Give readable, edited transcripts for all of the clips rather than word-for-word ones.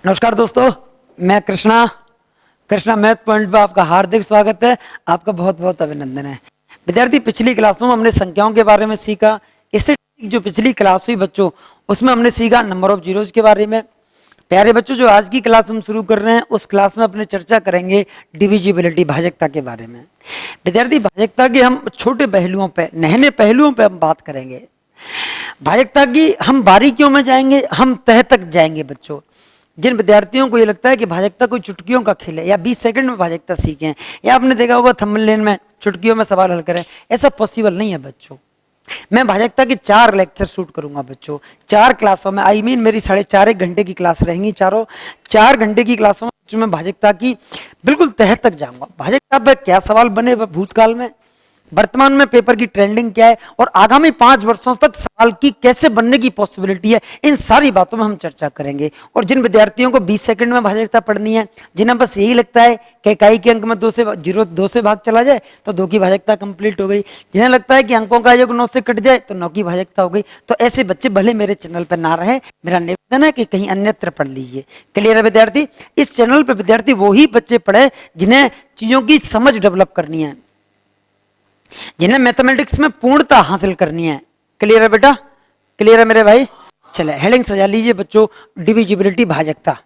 नमस्कार दोस्तों, मैं कृष्णा मैथ पॉइंट पर आपका हार्दिक स्वागत है। आपका बहुत बहुत अभिनंदन है। विद्यार्थी, पिछली क्लासों में हमने संख्याओं के बारे में सीखा। इससे जो पिछली क्लास हुई बच्चों, उसमें हमने सीखा नंबर ऑफ जीरोज के बारे में। प्यारे बच्चों, जो आज की क्लास हम शुरू कर रहे हैं उस क्लास में अपने चर्चा करेंगे डिविजिबिलिटी, भाजकता के बारे में। विद्यार्थी, भाजकता के हम छोटे पहलुओं पे, नन्हे पहलुओं पे हम बात करेंगे। भाजकता की हम बारीकियों में जाएंगे, हम तह तक जाएंगे बच्चों। जिन विद्यार्थियों को ये लगता है कि भाजकता कोई चुटकियों का खेल है या 20 सेकंड में भाजकता सीखें, या आपने देखा होगा थंबनेल में चुटकियों में सवाल हल करें, ऐसा पॉसिबल नहीं है बच्चों। मैं भाजकता के 4 लेक्चर शूट करूंगा बच्चों, 4 क्लासों में। मेरी 4.5 घंटे की क्लास रहेंगी। 4 घंटे की क्लासों में मैं भाजकता की बिल्कुल तह तक जाऊंगा। भाजकता पर क्या सवाल बने भूतकाल में, वर्तमान में पेपर की ट्रेंडिंग क्या है, और आगामी 5 वर्षों तक सवाल की कैसे बनने की पॉसिबिलिटी है, इन सारी बातों में हम चर्चा करेंगे। और जिन विद्यार्थियों को 20 सेकंड में भाजकता पढ़नी है, जिन्हें बस यही लगता है कि इकाई के अंक में 2 से भाग चला जाए तो 2 की भाजकता कंप्लीट हो गई, जिन्हें लगता है कि अंकों का योग 9 से कट जाए तो 9 की भाजकता हो गई, तो ऐसे बच्चे भले मेरे चैनल पर ना रहे। मेरा निवेदन है कि कहीं अन्यत्र पढ़ लीजिए। क्लियर है विद्यार्थी? इस चैनल पर विद्यार्थी वही बच्चे पढ़े जिन्हें चीजों की समझ डेवलप करनी है, जिन्हें मैथमेटिक्स में पूर्णता हासिल करनी है। क्लियर है बेटा? क्लियर है मेरे भाई? चले हेडिंग सजा लीजिए बच्चों, डिविजिबिलिटी, भाजकता।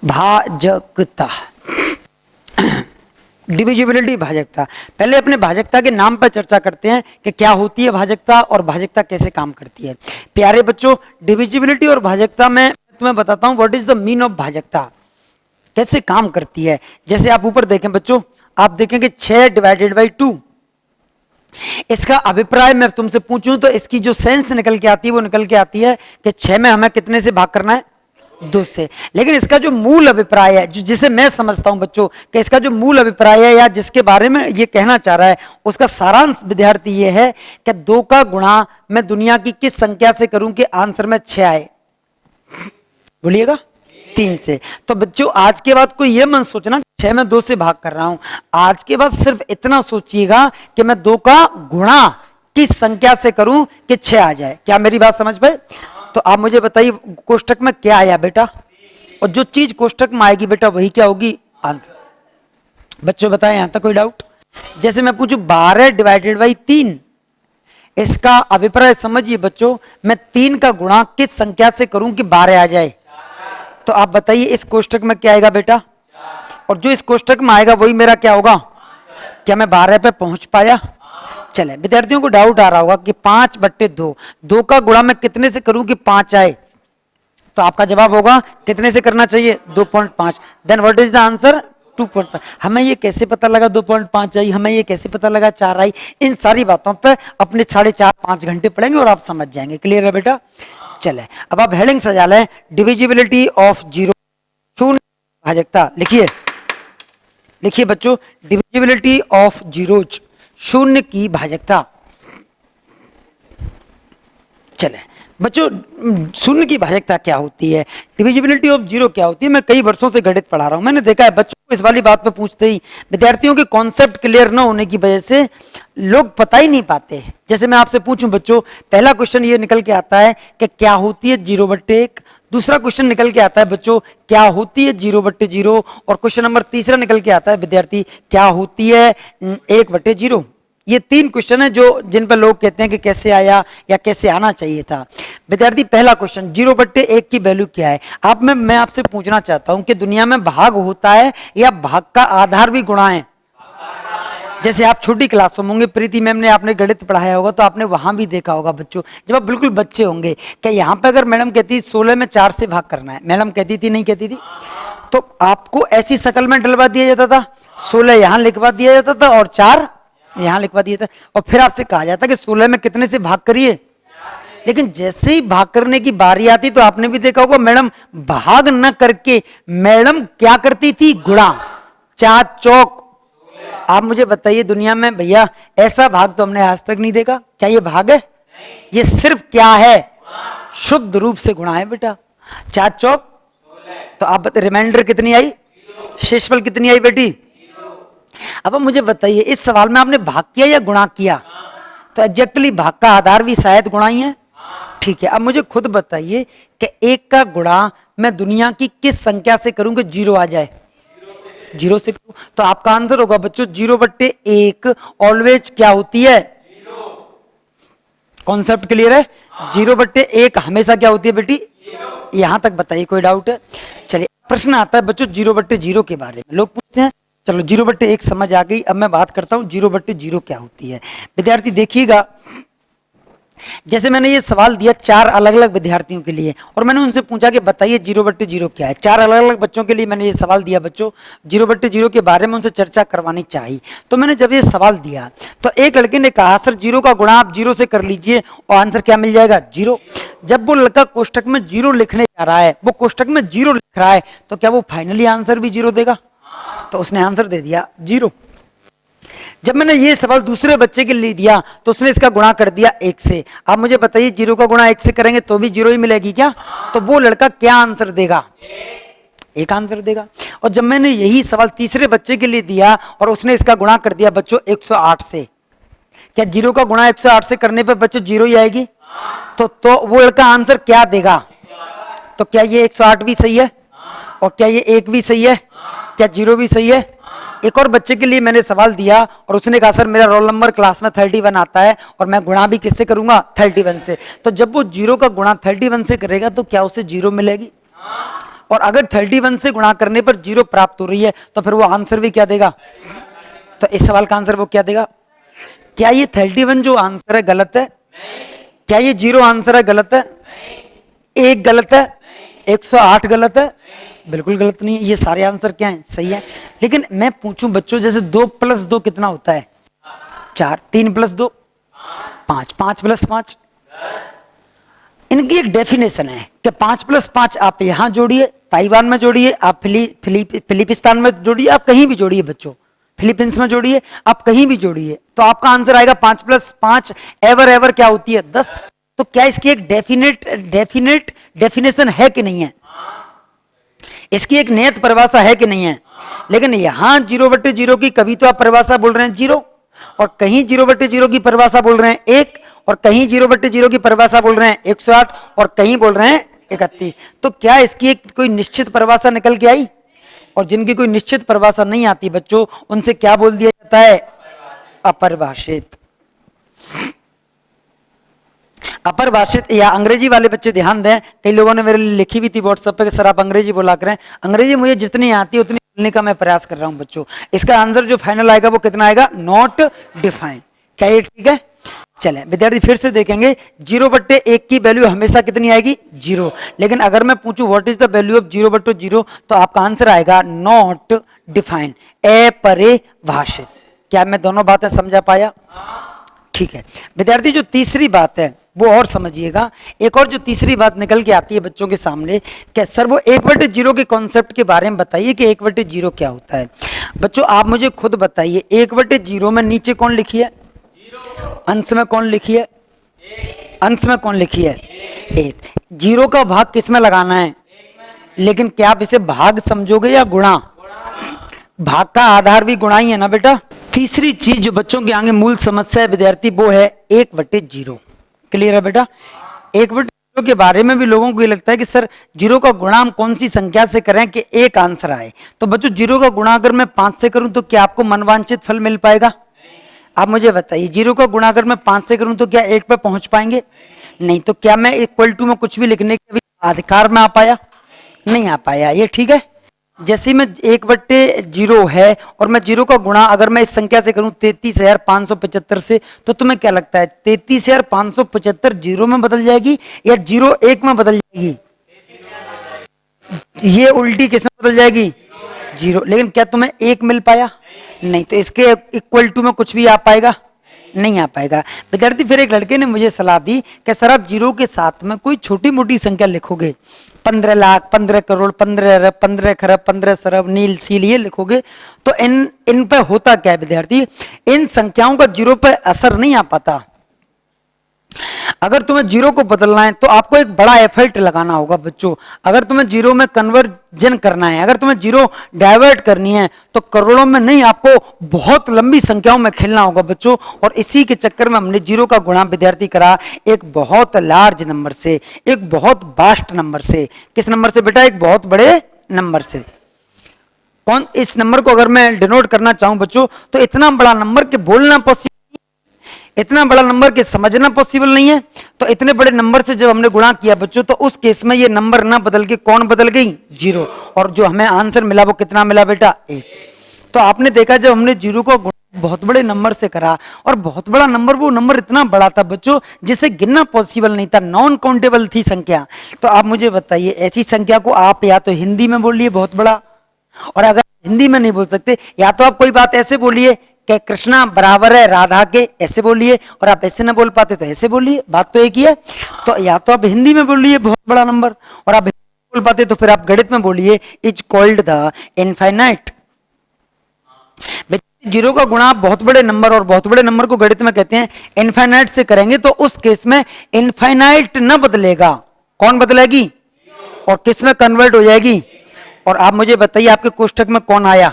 भाजकता, डिविजिबिलिटी, भाजकता। पहले अपने भाजकता के नाम पर चर्चा करते हैं कि क्या होती है भाजकता और भाजकता कैसे काम करती है। प्यारे बच्चों, डिविजिबिलिटी और भाजकता में तुम्हें बताता हूं what is the mean of भाजकता, कैसे काम करती है। जैसे आप ऊपर देखें बच्चों, आप देखेंगे 6 डिवाइडेड बाई 2। इसका अभिप्राय मैं तुमसे पूछूं तो इसकी जो सेंस निकल के आती है वो निकल के आती है कि 6 में हमें कितने से भाग करना है? 2 से। लेकिन इसका जो मूल अभिप्राय है, जिसे मैं समझता हूं बच्चों कि इसका जो मूल अभिप्राय है या जिसके बारे में ये कहना चाह रहा है, उसका सारांश विद्यार्थी ये है कि 2 का गुणा मैं दुनिया की किस संख्या से करूं कि आंसर में 6 आए? बोलिएगा? 3 से। तो बच्चों, आज के बाद कोई ये मन सोचना 6 में 2 से भाग कर रहा हूं। आज के बाद सिर्फ इतना सोचिएगा कि मैं 2 का गुणा किस संख्या से करूं कि 6 आ जाए। क्या मेरी बात समझ पाए? तो आप मुझे बताइए कोष्टक में क्या आया बेटा, और जो चीज कोष्टक में आएगी बेटा वही क्या होगी? आंसर। बच्चों बताएं, यहां तक कोई डाउट? जैसे मैं पूछूं 12 डिवाइडेड बाई 3, इसका अभिप्राय समझिए बच्चों, मैं 3 का गुणा किस संख्या से करूं कि 12 आ जाए? तो आप बताइए इस कोष्टक में क्या आएगा बेटा, और जो इस कोष्टक में आएगा वही मेरा क्या होगा? क्या मैं 12 पे पहुंच पाया? चले, विद्यार्थियों को डाउट आ रहा होगा कि 5/2, 2 का गुणा मैं कितने से करूं कि 5 आए? तो आपका जवाब होगा कितने से करना चाहिए? 2.5। Then what is the answer? 2.5। हमें ये कैसे पता लगा 2.5 आई, हमें ये कैसे पता लगा 4 आई? इन सारी बातों पे अपने 4.5-5 घंटे पढ़ेंगे और आप समझ जाएंगे। क्लियर है बेटा? चले, अब आप हेडिंग सजा लें, डिविजिबिलिटी ऑफ जीरो, शून्य भाजकता। लिखिए बच्चों, डिविजिबिलिटी ऑफ जीरोज, शून्य की भाजकता। चले बच्चों, शून्य की भाजकता क्या होती है, डिविजिबिलिटी ऑफ जीरो क्या होती है? मैं कई वर्षों से गणित पढ़ा रहा हूं, मैंने देखा है बच्चों को इस वाली बात पे पूछते ही विद्यार्थियों के कॉन्सेप्ट क्लियर न होने की वजह से लोग पता ही नहीं पाते। जैसे मैं आपसे पूछूं बच्चों, पहला क्वेश्चन ये निकल के आता है कि क्या होती है 0/1। दूसरा क्वेश्चन निकल के आता है बच्चों, क्या होती है 0/0। और क्वेश्चन नंबर तीसरा निकल के आता है विद्यार्थी, क्या होती है 1/0। ये 3 क्वेश्चन है जो जिन पर लोग कहते हैं कि कैसे आया या कैसे आना चाहिए था। विद्यार्थी, पहला क्वेश्चन 0/1 की वैल्यू क्या है? मैं आपसे पूछना चाहता हूं कि दुनिया में भाग होता है या भाग का आधार भी गुणा है? जैसे आप छोटी क्लासों में होंगे, प्रीति मैम ने आपने गणित पढ़ाया होगा तो आपने वहां भी देखा होगा बच्चों, जब आप बिल्कुल बच्चे होंगे कि यहाँ पे अगर मैडम कहती 16 में 4 से भाग करना है, मैडम कहती थी नहीं कहती थी, तो आपको ऐसी शक्ल में डलवा दिया जाता था, 16 यहां लिखवा दिया जाता था और 4 यहां लिखवा दिया था, और फिर आपसे कहा जाता कि 16 में कितने से भाग करिए। लेकिन जैसे ही भाग करने की बारी आती तो आपने भी देखा होगा मैडम भाग न करके मैडम क्या करती थी? गुणा। 4 चौक। आप मुझे बताइए दुनिया में भैया ऐसा भाग तो हमने आज तक नहीं देखा। क्या ये भाग है? ये सिर्फ क्या है? शुद्ध रूप से गुणा है बेटा। 4 चौक। तो आप रिमाइंडर कितनी आई? शेषफल कितनी आई बेटी? अब मुझे बताइए इस सवाल में आपने भाग किया या गुणा किया? तो एग्जैक्टली भाग का आधार भी शायद गुणा ही है। ठीक है, अब मुझे खुद बताइए कि 1 का गुणा मैं दुनिया की किस संख्या से करूं कि 0 आ जाए? 0 से करूं, तो आपका आंसर होगा बच्चों 0/1 ऑलवेज क्या होती है? कॉन्सेप्ट क्लियर है? 0/1 हमेशा क्या होती है बेटी? यहां तक बताइए, कोई डाउट है? चलिए प्रश्न आता है बच्चों 0/0 के बारे में, लोग पूछते हैं। चलो 0/1 समझ आ गई, अब मैं बात करता हूं 0/0 क्या होती है। विद्यार्थी देखिएगा, जैसे मैंने ये सवाल दिया 4 अलग अलग विद्यार्थियों के लिए और मैंने उनसे पूछा कि बताइए 0/0 क्या है। 4 अलग अलग बच्चों के लिए मैंने ये सवाल दिया बच्चों, 0/0 के बारे में उनसे चर्चा करवानी चाहिए। तो मैंने जब ये सवाल दिया तो एक लड़के ने कहा सर 0 का गुणा आप 0 से कर लीजिए और आंसर क्या मिल जाएगा? 0। जब वो लड़का कोष्टक में 0 लिखने जा रहा है, वो कोष्टक में 0 लिख रहा है, तो क्या वो फाइनली आंसर भी 0 देगा? तो उसने आंसर दे दिया 0। जब मैंने ये सवाल दूसरे बच्चे के लिए दिया तो उसने इसका गुणा कर दिया 1 से। आप मुझे बताइए 0 का गुणा 1 से करेंगे तो भी 0 ही मिलेगी क्या? तो वो लड़का क्या आंसर देगा? 1 आंसर देगा। और जब मैंने यही सवाल तीसरे बच्चे के लिए दिया और उसने इसका गुणा कर दिया बच्चों 108 से, क्या 0 का गुणा 108 से करने पर बच्चों 0 ही आएगी? तो वो लड़का आंसर क्या देगा? तो क्या ये 108 भी सही है? और क्या ये 1 भी सही है? क्या 0 भी सही है? एक और बच्चे के लिए मैंने सवाल दिया और उसने कहा सर मेरा रोल नंबर क्लास में 31 आता है और मैं गुणा भी किससे करूंगा? 31 से। तो जब वो 0 का गुणा 31 से करेगा तो क्या उसे 0 मिलेगी? और अगर 31 से गुणा करने पर 0 प्राप्त हो रही है तो फिर वो आंसर भी क्या देगा? तो इस सवाल का आंसर वो क्या देगा? क्या ये 31 जो आंसर है गलत है? क्या ये 0 आंसर है गलत है? 1 गलत है? 108 गलत है? बिल्कुल गलत नहीं है, ये सारे आंसर क्या हैं? सही है। लेकिन मैं पूछूं बच्चों जैसे 2 + 2 कितना होता है? 4। 3 + 2 5। 5 + 5 इनकी एक डेफिनेशन है कि 5 + 5 आप यहां जोड़िए, ताइवान में जोड़िए, आप फिलिपिस्तान में जोड़िए, आप कहीं भी जोड़िए बच्चों, फिलीपींस में जोड़िए, आप कहीं भी जोड़िए, तो आपका आंसर आएगा 5 + 5 एवर क्या होती है? 10। तो क्या इसकी एक डेफिनेट डेफिनेशन है कि नहीं है? इसकी एक नियत परिभाषा है कि नहीं है? लेकिन यहां 0/0 की कभी तो आप परिभाषा बोल रहे हैं 0 और कहीं 0/0 की परिभाषा बोल रहे हैं 1 और कहीं 0/0 की परिभाषा बोल रहे हैं 108 और कहीं बोल रहे हैं 31। तो क्या इसकी एक कोई निश्चित परिभाषा निकल के आई? और जिनकी कोई निश्चित परिभाषा नहीं आती बच्चों उनसे क्या बोल दिया जाता है? अपरिभाषित। अपरिभाषित या अंग्रेजी वाले बच्चे ध्यान दें, कई लोगों ने मेरे लिए लिखी भी थी व्हाट्सएप पे कि सर आप अंग्रेजी बोला करें। अंग्रेजी मुझे जितनी आती है उतनी बोलने का मैं प्रयास कर रहा हूं बच्चों। इसका आंसर जो फाइनल आएगा वो कितना आएगा? Not defined. क्या ये ठीक है? चलें विद्यार्थी फिर से देखेंगे 0/1 की वैल्यू हमेशा कितनी आएगी? 0। लेकिन अगर मैं पूछूं what is the value of 0/0 तो आपका आंसर आएगा नॉट डिफाइंड, अपरिभाषित। क्या मैं दोनों बातें समझा पाया? ठीक है विद्यार्थी, जो तीसरी बात है वो और समझिएगा। एक और जो तीसरी बात निकल के आती है बच्चों के सामने कि सर वो 1/0 के कॉन्सेप्ट के बारे में बताइए कि 1/0 क्या होता है। बच्चों आप मुझे खुद बताइए 1/0 में नीचे कौन लिखी है? अंश में कौन लिखी है? अंश में कौन लिखी है? 1। 0 का भाग किस में लगाना है? लेकिन क्या आप इसे भाग समझोगे या गुणा? भाग का आधार भी गुणा ही है ना बेटा। तीसरी चीज जो बच्चों के आगे मूल समस्या है विद्यार्थी वो है 1/0। क्लियर है बेटा? 1/0 के बारे में भी लोगों को ये लगता है कि सर 0 का गुणा हम कौन सी संख्या से करें कि 1 आंसर आए। तो बच्चों 0 का गुणा अगर मैं 5 से करूं तो क्या आपको मनवांछित फल मिल पाएगा? आप मुझे बताइए 0 का गुणा अगर मैं 5 से करूं तो क्या 1 पे पहुंच पाएंगे? नहीं। तो क्या मैं इक्वल टू में कुछ भी लिखने के अधिकार में आ पाया? नहीं आ पाया। ये ठीक है? जैसे मैं 1/0 है और मैं 0 का गुणा अगर मैं इस संख्या से करूं 33,575 से, तो तुम्हें क्या लगता है 33,575 0 में बदल जाएगी या 0 1 में बदल जाएगी? ये उल्टी किस में बदल जाएगी? 0। लेकिन क्या तुम्हें 1 मिल पाया? नहीं। तो इसके इक्वल टू में कुछ भी आ पाएगा? नहीं आ पाएगा। विद्यार्थी फिर एक लड़के ने मुझे सलाह दी कि सर आप 0 के साथ में कोई छोटी मोटी संख्या लिखोगे, 15 लाख, 15 करोड़, 15 अरब, 15 खरब, 15 सरब, नील सील ये लिखोगे तो इन पे होता क्या है विद्यार्थी? इन संख्याओं का 0 पे असर नहीं आ पाता। अगर तुम्हें जीरो को बदलना है तो आपको एक बड़ा एफर्ट लगाना होगा बच्चों। अगर तुम्हें जीरो में कन्वर्जन करना है, अगर तुम्हें जीरो डाइवर्ट करनी है तो करोड़ों में नहीं, आपको बहुत लंबी संख्याओं में खेलना होगा बच्चों। और इसी के चक्कर में हमने जीरो का गुणा विद्यार्थी करा एक बहुत लार्ज नंबर से, एक बहुत वास्ट नंबर से। किस नंबर से बेटा? एक बहुत बड़े नंबर से। कौन इस नंबर को अगर मैं डिनोट करना चाहूं बच्चों तो इतना बड़ा नंबर के बोलना पॉसिबल, इतना बड़ा नंबर के समझना पॉसिबल नहीं है। तो इतने बड़े नंबर से जब हमने गुणा किया बच्चों तो उस केस में ये नंबर ना बदल के कौन बदल गई? जीरो। और जो हमें आंसर मिला वो कितना मिला बेटा? 1। तो आपने देखा जब हमने जीरो को बहुत बड़े नंबर से करा, और बहुत बड़ा नंबर, वो नंबर इतना बड़ा था बच्चों जिसे गिनना पॉसिबल नहीं था, नॉन काउंटेबल थी संख्या। तो आप मुझे बताइए ऐसी संख्या को आप या तो हिंदी में बोलिए बहुत बड़ा, और अगर हिंदी में नहीं बोल सकते या तो आप कोई बात ऐसे बोलिए कि कृष्णा बराबर है राधा के, ऐसे बोलिए। और आप ऐसे ना बोल पाते तो ऐसे बोलिए, बात तो एक ही है। तो या तो आप हिंदी में बोलिए बहुत बड़ा नंबर, और आप बोल पाते तो फिर आप गणित में बोलिए is called the infinite. Zero का गुणा बहुत बड़े नंबर, और बहुत बड़े नंबर को गणित में कहते हैं इनफाइनाइट से करेंगे तो उस केस में इनफाइनाइट न बदलेगा, कौन बदलेगी? और किस में कन्वर्ट हो जाएगी? और आप मुझे बताइए आपके कोष्ठक में कौन आया?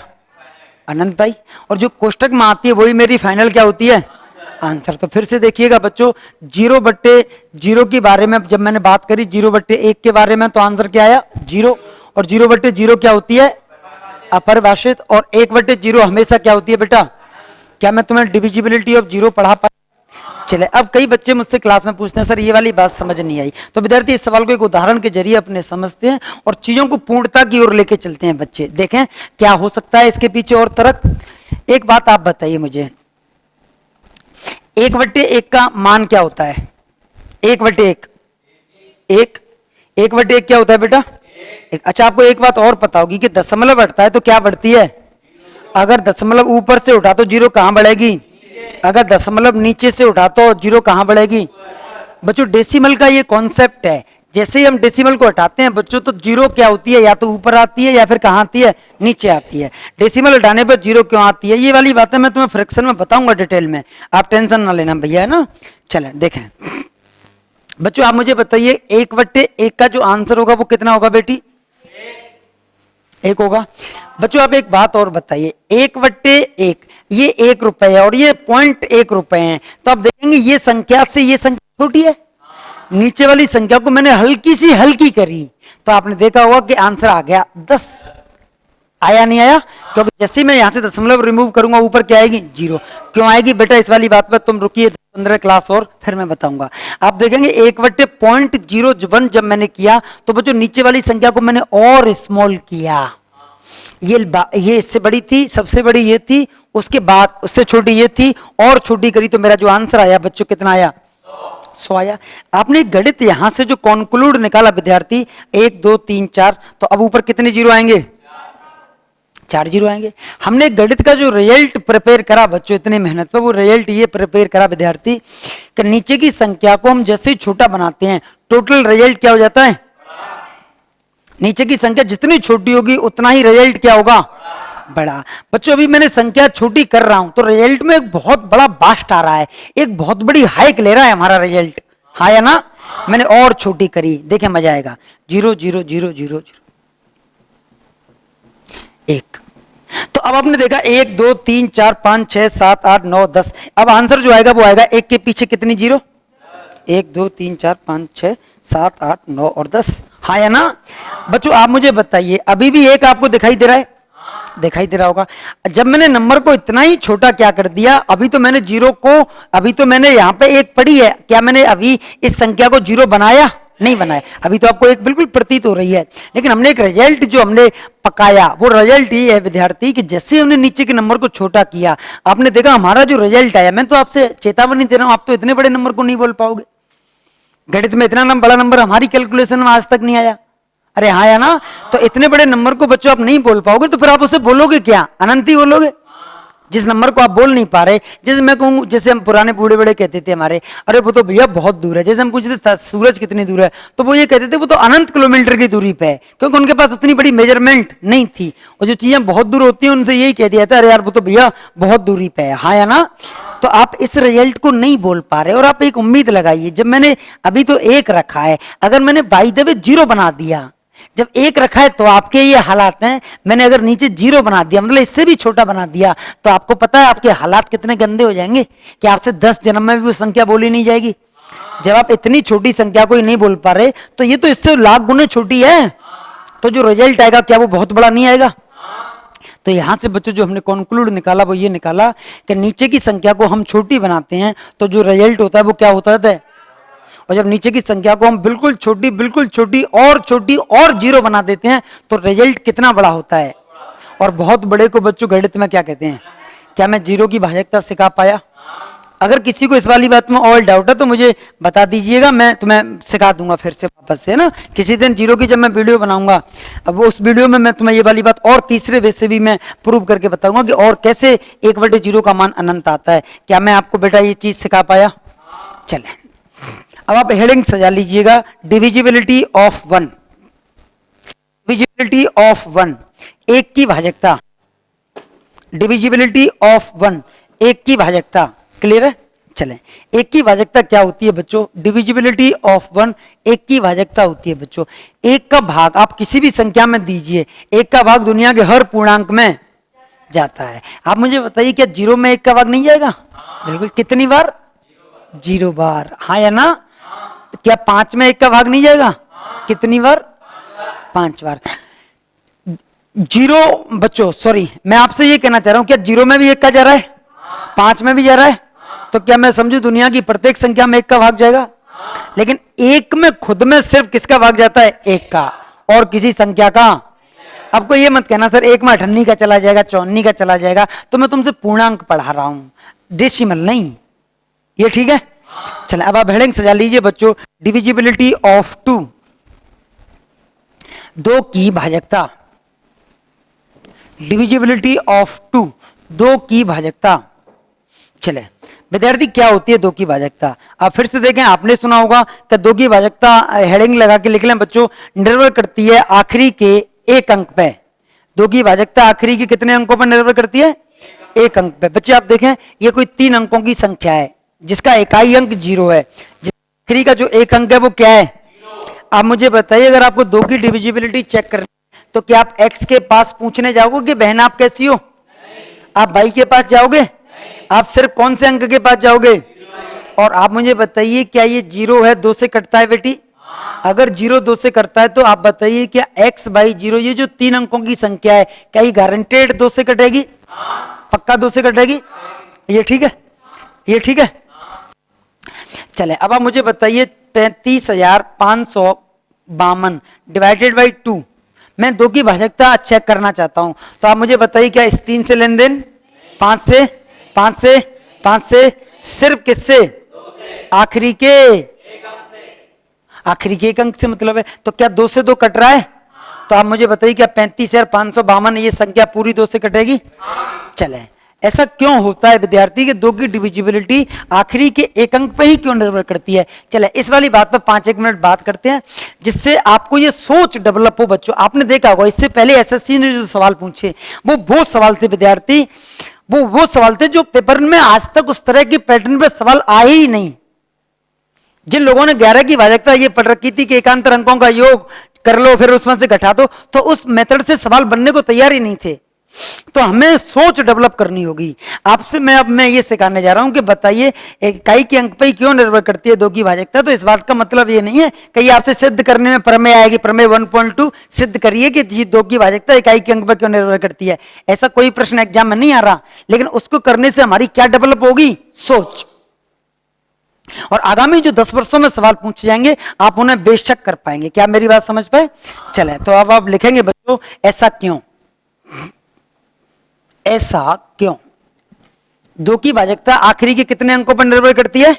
अनंत भाई। और जो कोष्ठक में आती है वही मेरी फाइनल क्या होती है? आंसर। तो फिर से देखिएगा बच्चों, जीरो बट्टे जीरो के बारे में जब मैंने बात करी, जीरो बट्टे 1 के बारे में, तो आंसर क्या आया? जीरो। और जीरो बट्टे जीरो क्या होती है? अपरिभाषित। और 1 बट्टे जीरो हमेशा क्या होती है बेटा? क्या मैं तुम्हें डिविजिबिलिटी ऑफ जीरो पढ़ा पाया? चले, अब कई बच्चे मुझसे क्लास में पूछते हैं सर ये वाली बात समझ नहीं आई। तो विद्यार्थी इस सवाल को एक उदाहरण के जरिए अपने समझते हैं और चीजों को पूर्णता की ओर लेके चलते हैं। बच्चे देखें क्या हो सकता है इसके पीछे और तर्क। एक बात आप बताइए मुझे, 1/1 का मान क्या होता है? 1/1 1/1 क्या होता है बेटा? अच्छा, आपको एक बात और पता होगी कि दशमलव बढ़ता है तो क्या बढ़ती है? अगर दशमलव ऊपर से उठा तो जीरो कहां बढ़ेगी? अगर दशमलव नीचे से उठा तो जीरो कहां बढ़ेगी? बच्चों डेसिमल का ये कॉन्सेप्ट है, जैसे ही हम डेसिमल को हटाते हैं बच्चों तो जीरो क्या होती है? या तो ऊपर आती है या फिर कहां आती है? नीचे आती है। डेसिमल हटाने पर जीरो क्यों आती है? ये वाली बातें मैं तुम्हें फ्रैक्शन में बताऊंगा डिटेल में, आप टेंशन ना लेना भैया, है ना। चलें देखें बच्चों, आप मुझे बताइए 1/1 का जो आंसर होगा वो कितना होगा बेटी? 1 होगा। बच्चों आप एक बात और बताइए, 1/1 ये 1 रुपए है और ये 0.1 रुपए है, तो आप देखेंगे ये संख्या से ये संख्या छोटी है। नीचे वाली संख्या को मैंने हल्की सी हल्की करी तो आपने देखा होगा कि आंसर आ गया 10। आया नहीं आया? क्योंकि जैसे मैं यहां से दशमलव रिमूव करूंगा ऊपर क्या आएगी? जीरो। क्यों आएगी बेटा? इस वाली बात पर तुम रुकिए 15 क्लास और फिर मैं बताऊंगा। आप देखेंगे 1/0.01 जब मैंने किया तो बच्चों नीचे वाली संख्या को मैंने और स्मॉल किया। ये इससे बड़ी थी, सबसे बड़ी ये थी, उसके बाद उससे छोटी ये थी और छोटी करी तो मेरा जो आंसर आया बच्चों कितना आया? 100 आया। आपने गणित यहां से जो कॉन्क्लूड निकाला विद्यार्थी 1 2 3 4, तो अब ऊपर कितने जीरो आएंगे? 4 जीरो आएंगे। हमने गणित का जो रिजल्ट प्रिपेयर करा बच्चों इतनी मेहनत पर, वो रिजल्ट ये प्रिपेयर करा विद्यार्थी कि नीचे की संख्या को हम जैसे ही छोटा बनाते हैं टोटल रिजल्ट क्या हो जाता है? नीचे की संख्या जितनी छोटी होगी उतना ही रिजल्ट क्या होगा? बड़ा। बच्चों अभी मैंने संख्या छोटी कर रहा हूं तो रिजल्ट में एक बहुत बड़ा बास्ट आ रहा है, एक बहुत बड़ी हाइक ले रहा है हमारा रिजल्ट, हाँ या ना। मैंने और छोटी करी, देखें मजा आएगा। 0 0 0 0 0 1। तो अब आपने देखा 1 2 3 4 5 6 7 8 9 10। अब आंसर जो आएगा वो आएगा 1 के पीछे कितनी जीरो? 1 2 3 4 5 6 7 8 9 और 10, हाँ या ना। बच्चों आप मुझे बताइए अभी भी 1 आपको दिखाई दे रहा है? दिखाई दे रहा होगा। जब मैंने नंबर को इतना ही छोटा क्या कर दिया, अभी तो मैंने जीरो को, अभी तो मैंने यहाँ पे 1 पढ़ी है, क्या मैंने अभी इस संख्या को जीरो बनाया? नहीं बनाया। अभी तो आपको एक बिल्कुल प्रतीत हो रही है, लेकिन हमने एक रिजल्ट जो हमने पकाया वो रिजल्ट ये है विद्यार्थी कि जैसे हमने नीचे के नंबर को छोटा किया आपने देखा हमारा जो रिजल्ट आया, मैं तो आपसे चेतावनी दे रहा हूं आप तो इतने बड़े नंबर को नहीं बोल पाओगे। गणित में इतना बड़ा नंबर हमारी कैलकुलेशन में आज तक नहीं आया, अरे हाँ या ना। तो इतने बड़े नंबर को बच्चों आप नहीं बोल पाओगे तो फिर आप उसे बोलोगे क्या? अनंत ही बोलोगे। जिस नंबर को आप बोल नहीं पा रहे, जैसे मैं कहूँ, जैसे हम पुराने बूढ़े बड़े कहते थे हमारे, अरे वो तो भैया बहुत दूर है। जैसे हम पूछते थे सूरज कितनी दूर है तो वो ये कहते थे वो तो अनंत किलोमीटर की दूरी पे है, क्योंकि उनके पास उतनी बड़ी मेजरमेंट नहीं थी। और जो चीजें बहुत दूर होती हैं उनसे यही कह दिया था अरे यार वो तो भैया बहुत दूरी पे है, हाँ या ना। तो आप इस रिजल्ट को नहीं बोल पा रहे और आप एक उम्मीद लगाइए, जब मैंने अभी तो 1 रखा है, अगर मैंने बाय द वे 0 बना दिया, जब 1 रखा है तो आपके ये हालात हैं, मैंने अगर नीचे 0 बना दिया, मतलब इससे भी छोटा बना दिया, तो आपको पता है आपके हालात कितने गंदे हो जाएंगे कि आपसे 10 जन्म में भी वो संख्या बोली नहीं जाएगी। जब आप इतनी छोटी संख्या को ही नहीं बोल पा रहे, तो ये तो इससे लाख गुने छोटी है, तो जो रिजल्ट आएगा क्या वो बहुत बड़ा नहीं आएगा? तो यहां से बच्चों जो हमने कंक्लूड निकाला वो ये निकाला कि नीचे की संख्या को हम छोटी बनाते हैं तो जो रिजल्ट होता है वो क्या होता है, और जब नीचे की संख्या को हम बिल्कुल छोटी और 0 बना देते हैं तो रिजल्ट कितना बड़ा होता है। और बहुत बड़े को बच्चों गणित में क्या कहते हैं? क्या मैं 0 की भाजकता सिखा पाया? अगर किसी को इस वाली बात में और डाउट है तो मुझे बता दीजिएगा, मैं तुम्हें सिखा दूंगा फिर से वापस से ना, किसी दिन 0 की जब मैं वीडियो बनाऊंगा, अब उस वीडियो में मैं तुम्हें ये वाली बात और तीसरे वे से भी मैं प्रूव करके बताऊंगा कि और कैसे 1/0 का मान अनंत आता है। क्या मैं आपको बेटा ये चीज सिखा पाया? चले, अब आप हेडिंग सजा लीजिएगा, डिविजिबिलिटी ऑफ 1, डिविजिबिलिटी ऑफ 1, 1 की भाजकता, डिविजिबिलिटी ऑफ 1, 1 की भाजकता, क्लियर है? चलें, 1 की भाजकता क्या होती है बच्चों? डिविजिबिलिटी ऑफ 1, 1 की भाजकता होती है बच्चों, 1 का भाग आप किसी भी संख्या में दीजिए, 1 का भाग दुनिया के हर पूर्णांक में जाता है। आप मुझे बताइए क्या 0 में 1 का भाग नहीं जाएगा? बिल्कुल, कितनी बार? 0 बार, हाँ या ना? क्या 5 में 1 का भाग नहीं जाएगा? कितनी बार? 5 बार। 0 बच्चों, सॉरी, मैं आपसे ये कहना चाह रहा हूं, क्या 0 में भी 1 का जा रहा है, 5 में भी जा रहा है? तो क्या मैं समझू दुनिया की प्रत्येक संख्या में 1 का भाग जाएगा? लेकिन 1 में खुद में सिर्फ किसका भाग जाता है? 1 का, और किसी संख्या का। आपको ये मत कहना सर 1 में 58 का चला जाएगा, 54 का चला जाएगा, तो मैं तुमसे पूर्णांक पढ़ा रहा हूं, डेसिमल नहीं। ये ठीक है? चलो अब आप हेडिंग सजा लीजिए बच्चों, डिविजिबिलिटी ऑफ 2, 2 की भाजकता, डिविजिबिलिटी ऑफ 2, 2 की भाजकता। चले विद्यार्थी, क्या होती है 2 की भाजकता? आप फिर से देखें, आपने सुना होगा कि 2 की भाजकता, हेडिंग लगा के लिख लें बच्चों, निर्भर करती है आखिरी के 1 अंक पे। 2 की भाजकता आखिरी के कितने अंकों पर निर्भर करती है? 1 अंक पे। बच्चे आप देखें, ये कोई 3 अंकों की संख्या है जिसका इकाई अंक 0 है, आखिरी का जो 1 अंक है वो क्या है? आप मुझे बताइए, अगर आपको 2 की डिविजिबिलिटी चेक करनी तो क्या आप x के पास पूछने जाओगे कि बहन आप कैसी हो? आप भाई के पास जाओगे? आप सिर्फ कौन से अंक के पास जाओगे? और आप मुझे बताइए, क्या ये 0 है 2 से कटता है बेटी? अगर 0 2 से कटता है तो आप बताइए क्या x/0, ये जो 3 अंकों की संख्या है, क्या ये गारंटेड 2 से कटेगी? पक्का 2 से कटेगी? ये ठीक है? ये ठीक है? चले अब आप मुझे बताइए, 35,552 डिवाइडेड बाई 2, मैं 2 की भाजकता चेक करना चाहता हूं, तो आप मुझे बताइए क्या इस 3 से लेन देन? 5 से, 5 से, 5 से, सिर्फ किससे? आखिरी के, आखिरी के 1 अंक से मतलब है, तो क्या 2 से 2 कट रहा है? तो आप मुझे बताइए क्या 35,552 ये संख्या पूरी 2 से कटेगी? चले, ऐसा क्यों होता है विद्यार्थी कि 2 की डिविजिबिलिटी आखिरी के 1 अंक पे ही क्यों निर्भर करती है? चले इस वाली बात पर 5-1 मिनट बात करते हैं, जिससे आपको ये सोच डेवलप हो बच्चों। आपने देखा होगा इससे पहले एसएससी ने जो सवाल पूछे वो सवाल थे विद्यार्थी, वो सवाल थे जो पेपर में आज तक उस तरह के पैटर्न पे सवाल आए ही नहीं। जिन लोगों ने 11 की भाजकता ये पढ़ रखी थी कि एकांतर अंकों का योग कर लो फिर उसमें से घटा दो, तो उस मेथड से सवाल बनने को तैयार ही नहीं थे। तो हमें सोच डेवलप करनी होगी। आपसे मैं ये सिखाने जा रहा हूं कि बताइए इकाई के अंक पे ही क्यों निर्भर करती है 2 की भाजकता। तो इस बात का मतलब ये नहीं है कि ये आपसे सिद्ध करने में प्रमेय आएगी, प्रमेय 1.2 सिद्ध करिए कि 2 की भाजकता इकाई के अंक पे क्यों निर्भर करती है। ऐसा कोई प्रश्न एग्जाम में नहीं आ रहा, लेकिन उसको करने से हमारी क्या डेवलप होगी? सोच। और आगामी जो 10 वर्षों में सवाल पूछे जाएंगे आप उन्हें बेशक कर पाएंगे। क्या मेरी बात समझ पाए? चले तो अब आप लिखेंगे बच्चों, ऐसा क्यों, ऐसा क्यों 2 की भाजकता आखिरी के कितने अंकों पर निर्भर करती है?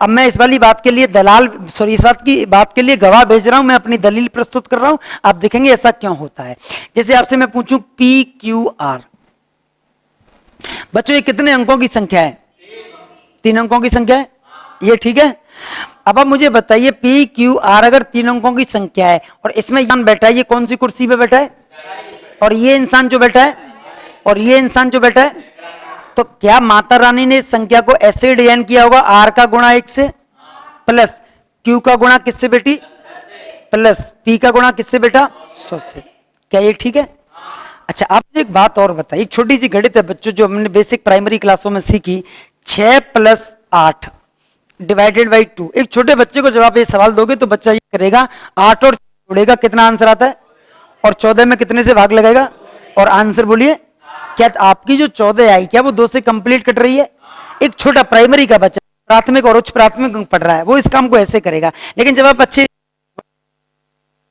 अब मैं इस वाली बात के लिए इस बात की बात के लिए गवाह भेज रहा हूं, मैं अपनी दलील प्रस्तुत कर रहा हूं, आप देखेंगे ऐसा क्यों होता है। जैसे आपसे मैं पूछूं PQR, बच्चों ये कितने अंकों की संख्या है? 3 अंकों की संख्या है, ये ठीक है। अब आप मुझे बताइए PQR अगर 3 अंकों की संख्या है और इसमें इंसान बैठा है, ये कौन सी कुर्सी पे बैठा है? और ये इंसान जो बैठा है, और ये इंसान जो बैठा है, तो क्या माता रानी ने इस संख्या को ऐसे डिजाइन किया होगा, आर का गुणा 1 से प्लस क्यू का गुणा किससे बेटी, प्लस पी का गुणा किससे बेटा, 100 से। क्या ये ठीक है? अच्छा, आप एक बात और बताइए, एक छोटी सी गणित है बच्चों जो हमने बेसिक प्राइमरी क्लासों में सीखी, 6 + 8 डिवाइडेड बाई 2। एक छोटे बच्चे को जब आप ये सवाल दोगे तो बच्चा ये करेगा, 8 और जोड़ेगा, कितना आंसर आता है, और 14 में कितने से भाग लगाएगा, और आंसर बोलिए। क्या आपकी जो 14 आई, क्या वो 2 से कंप्लीट कट रही है? एक छोटा प्राइमरी का बच्चा, प्राथमिक और उच्च प्राथमिक पढ़ रहा है, वो इस काम को ऐसे करेगा। लेकिन जब आप अच्छे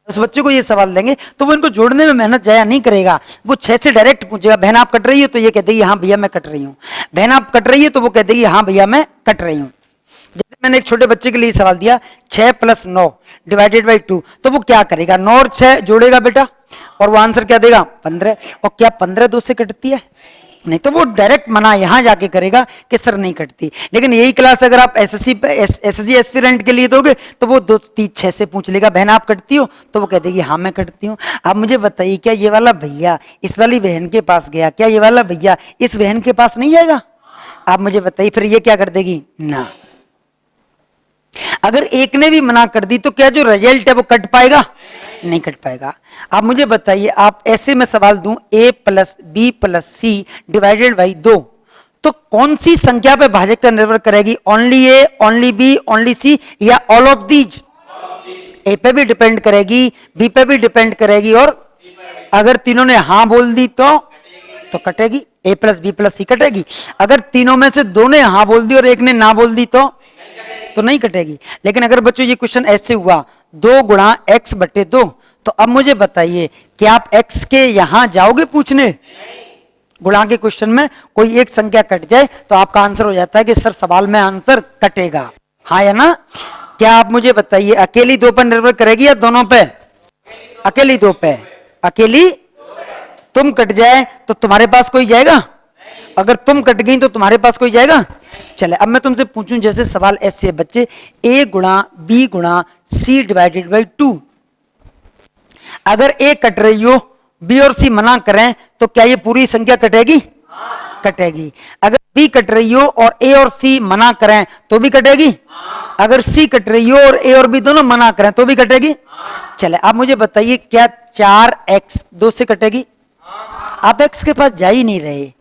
उस बच्चे को ये सवाल देंगे तो वो इनको जोड़ने में मेहनत जाया नहीं करेगा, वो 6 से डायरेक्ट पूछेगा, बहन आप कट रही है, तो ये कह देगी हाँ भैया मैं कट रही हूँ। बहन आप कट रही है, तो वो कह देगी हाँ भैया मैं कट रही हूँ। जैसे मैंने एक छोटे बच्चे के लिए सवाल दिया, 6 + 9 डिवाइडेड बाई 2, तो वो क्या करेगा, 9 और 6 जोड़ेगा बेटा, और वो आंसर क्या देगा, 15। और क्या 15 2 से कटती है? नहीं, तो वो डायरेक्ट मना यहां जाके करेगा कि सर नहीं कटती। लेकिन यही क्लास अगर आप एसएससी एस्पिरेंट के लिए दोगे तो वो 2 3 6 से पूछ लेगा, बहन आप कटती हो, तो वो कह देगी हाँ मैं कटती हूँ। आप मुझे बताइए, क्या ये वाला भैया इस वाली बहन के पास गया, क्या ये वाला भैया इस बहन के पास नहीं जाएगा? आप मुझे बताइए, फिर ये क्या कर देगी ना। अगर एक ने भी मना कर दी तो क्या जो रिजल्ट है वो कट पाएगा? नहीं कट पाएगा। आप मुझे बताइए, आप ऐसे में सवाल दूं, a + b + c divided by 2, तो कौन सी संख्या पे भाजकता निर्भर करेगी, only a, only b, only c, या ऑल ऑफ दीज? a पे भी डिपेंड करेगी, b पे भी डिपेंड करेगी, और अगर तीनों ने हाँ बोल दी तो कटेगी, a + b + c कटेगी। अगर तीनों में से 2 ने हाँ बोल दी और एक ने ना बोल दी तो नहीं कटेगी। लेकिन अगर बच्चों ये क्वेश्चन ऐसे हुआ, 2 × x/2, तो अब मुझे बताइए, क्या आप x के यहां जाओगे पूछने? गुणा के क्वेश्चन में कोई एक संख्या कट जाए तो आपका आंसर हो जाता है कि सर सवाल में आंसर कटेगा, हाँ या ना? क्या आप मुझे बताइए, अकेली 2 पर निर्भर करेगी या दोनों पे? अकेली 2 पे। अकेली तुम कट जाए तो तुम्हारे पास कोई जाएगा, अगर तुम कट गई तो तुम्हारे पास कोई जाएगा? चले, अब मैं तुमसे पूछूं, जैसे सवाल ऐसे है बच्चे, a × b × c divided by 2, अगर a कट रही हो, b और c मना करें, तो क्या ये पूरी संख्या कटेगी? कटेगी। अगर b कट रही हो और a और c मना करें तो भी कटेगी। अगर c कट रही हो और a और b दोनों मना करें तो भी कटेगी। चले, आप मुझे बताइए, क्या 4x 2 से कटेगी? आप x के पास जा ही नहीं रहे,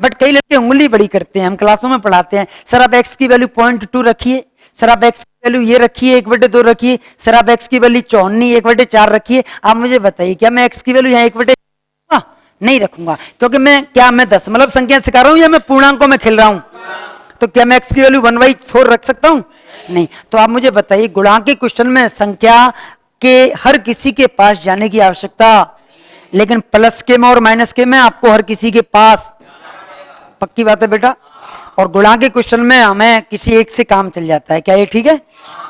बट कई लड़के उंगली बड़ी करते हैं, हम क्लासों में पढ़ाते हैं, सर आप x की वैल्यू 0.2 रखिए, सर आप x की वैल्यू ये रखिए 1/2 रखिए, सर आप x की वैल्यू 54 1/4 रखिए। आप मुझे बताइए, क्या मैं x की वैल्यू यहाँ 1/4 नहीं रखूंगा, क्योंकि मैं दशमलव संख्या सिखा रहा हूं या मैं पूर्णांकों में खेल रहा हूं? तो क्या मैं x की वैल्यू 1/4 रख सकता हूं? नहीं। तो आप मुझे बताइए, गुणांक के क्वेश्चन में संख्या के हर किसी के पास जाने की आवश्यकता, लेकिन प्लस के में और माइनस के में आपको हर किसी के पास, पक्की बात है बेटा। और गुणा के क्वेश्चन में हमें किसी एक से काम चल जाता है, क्या ये ठीक है?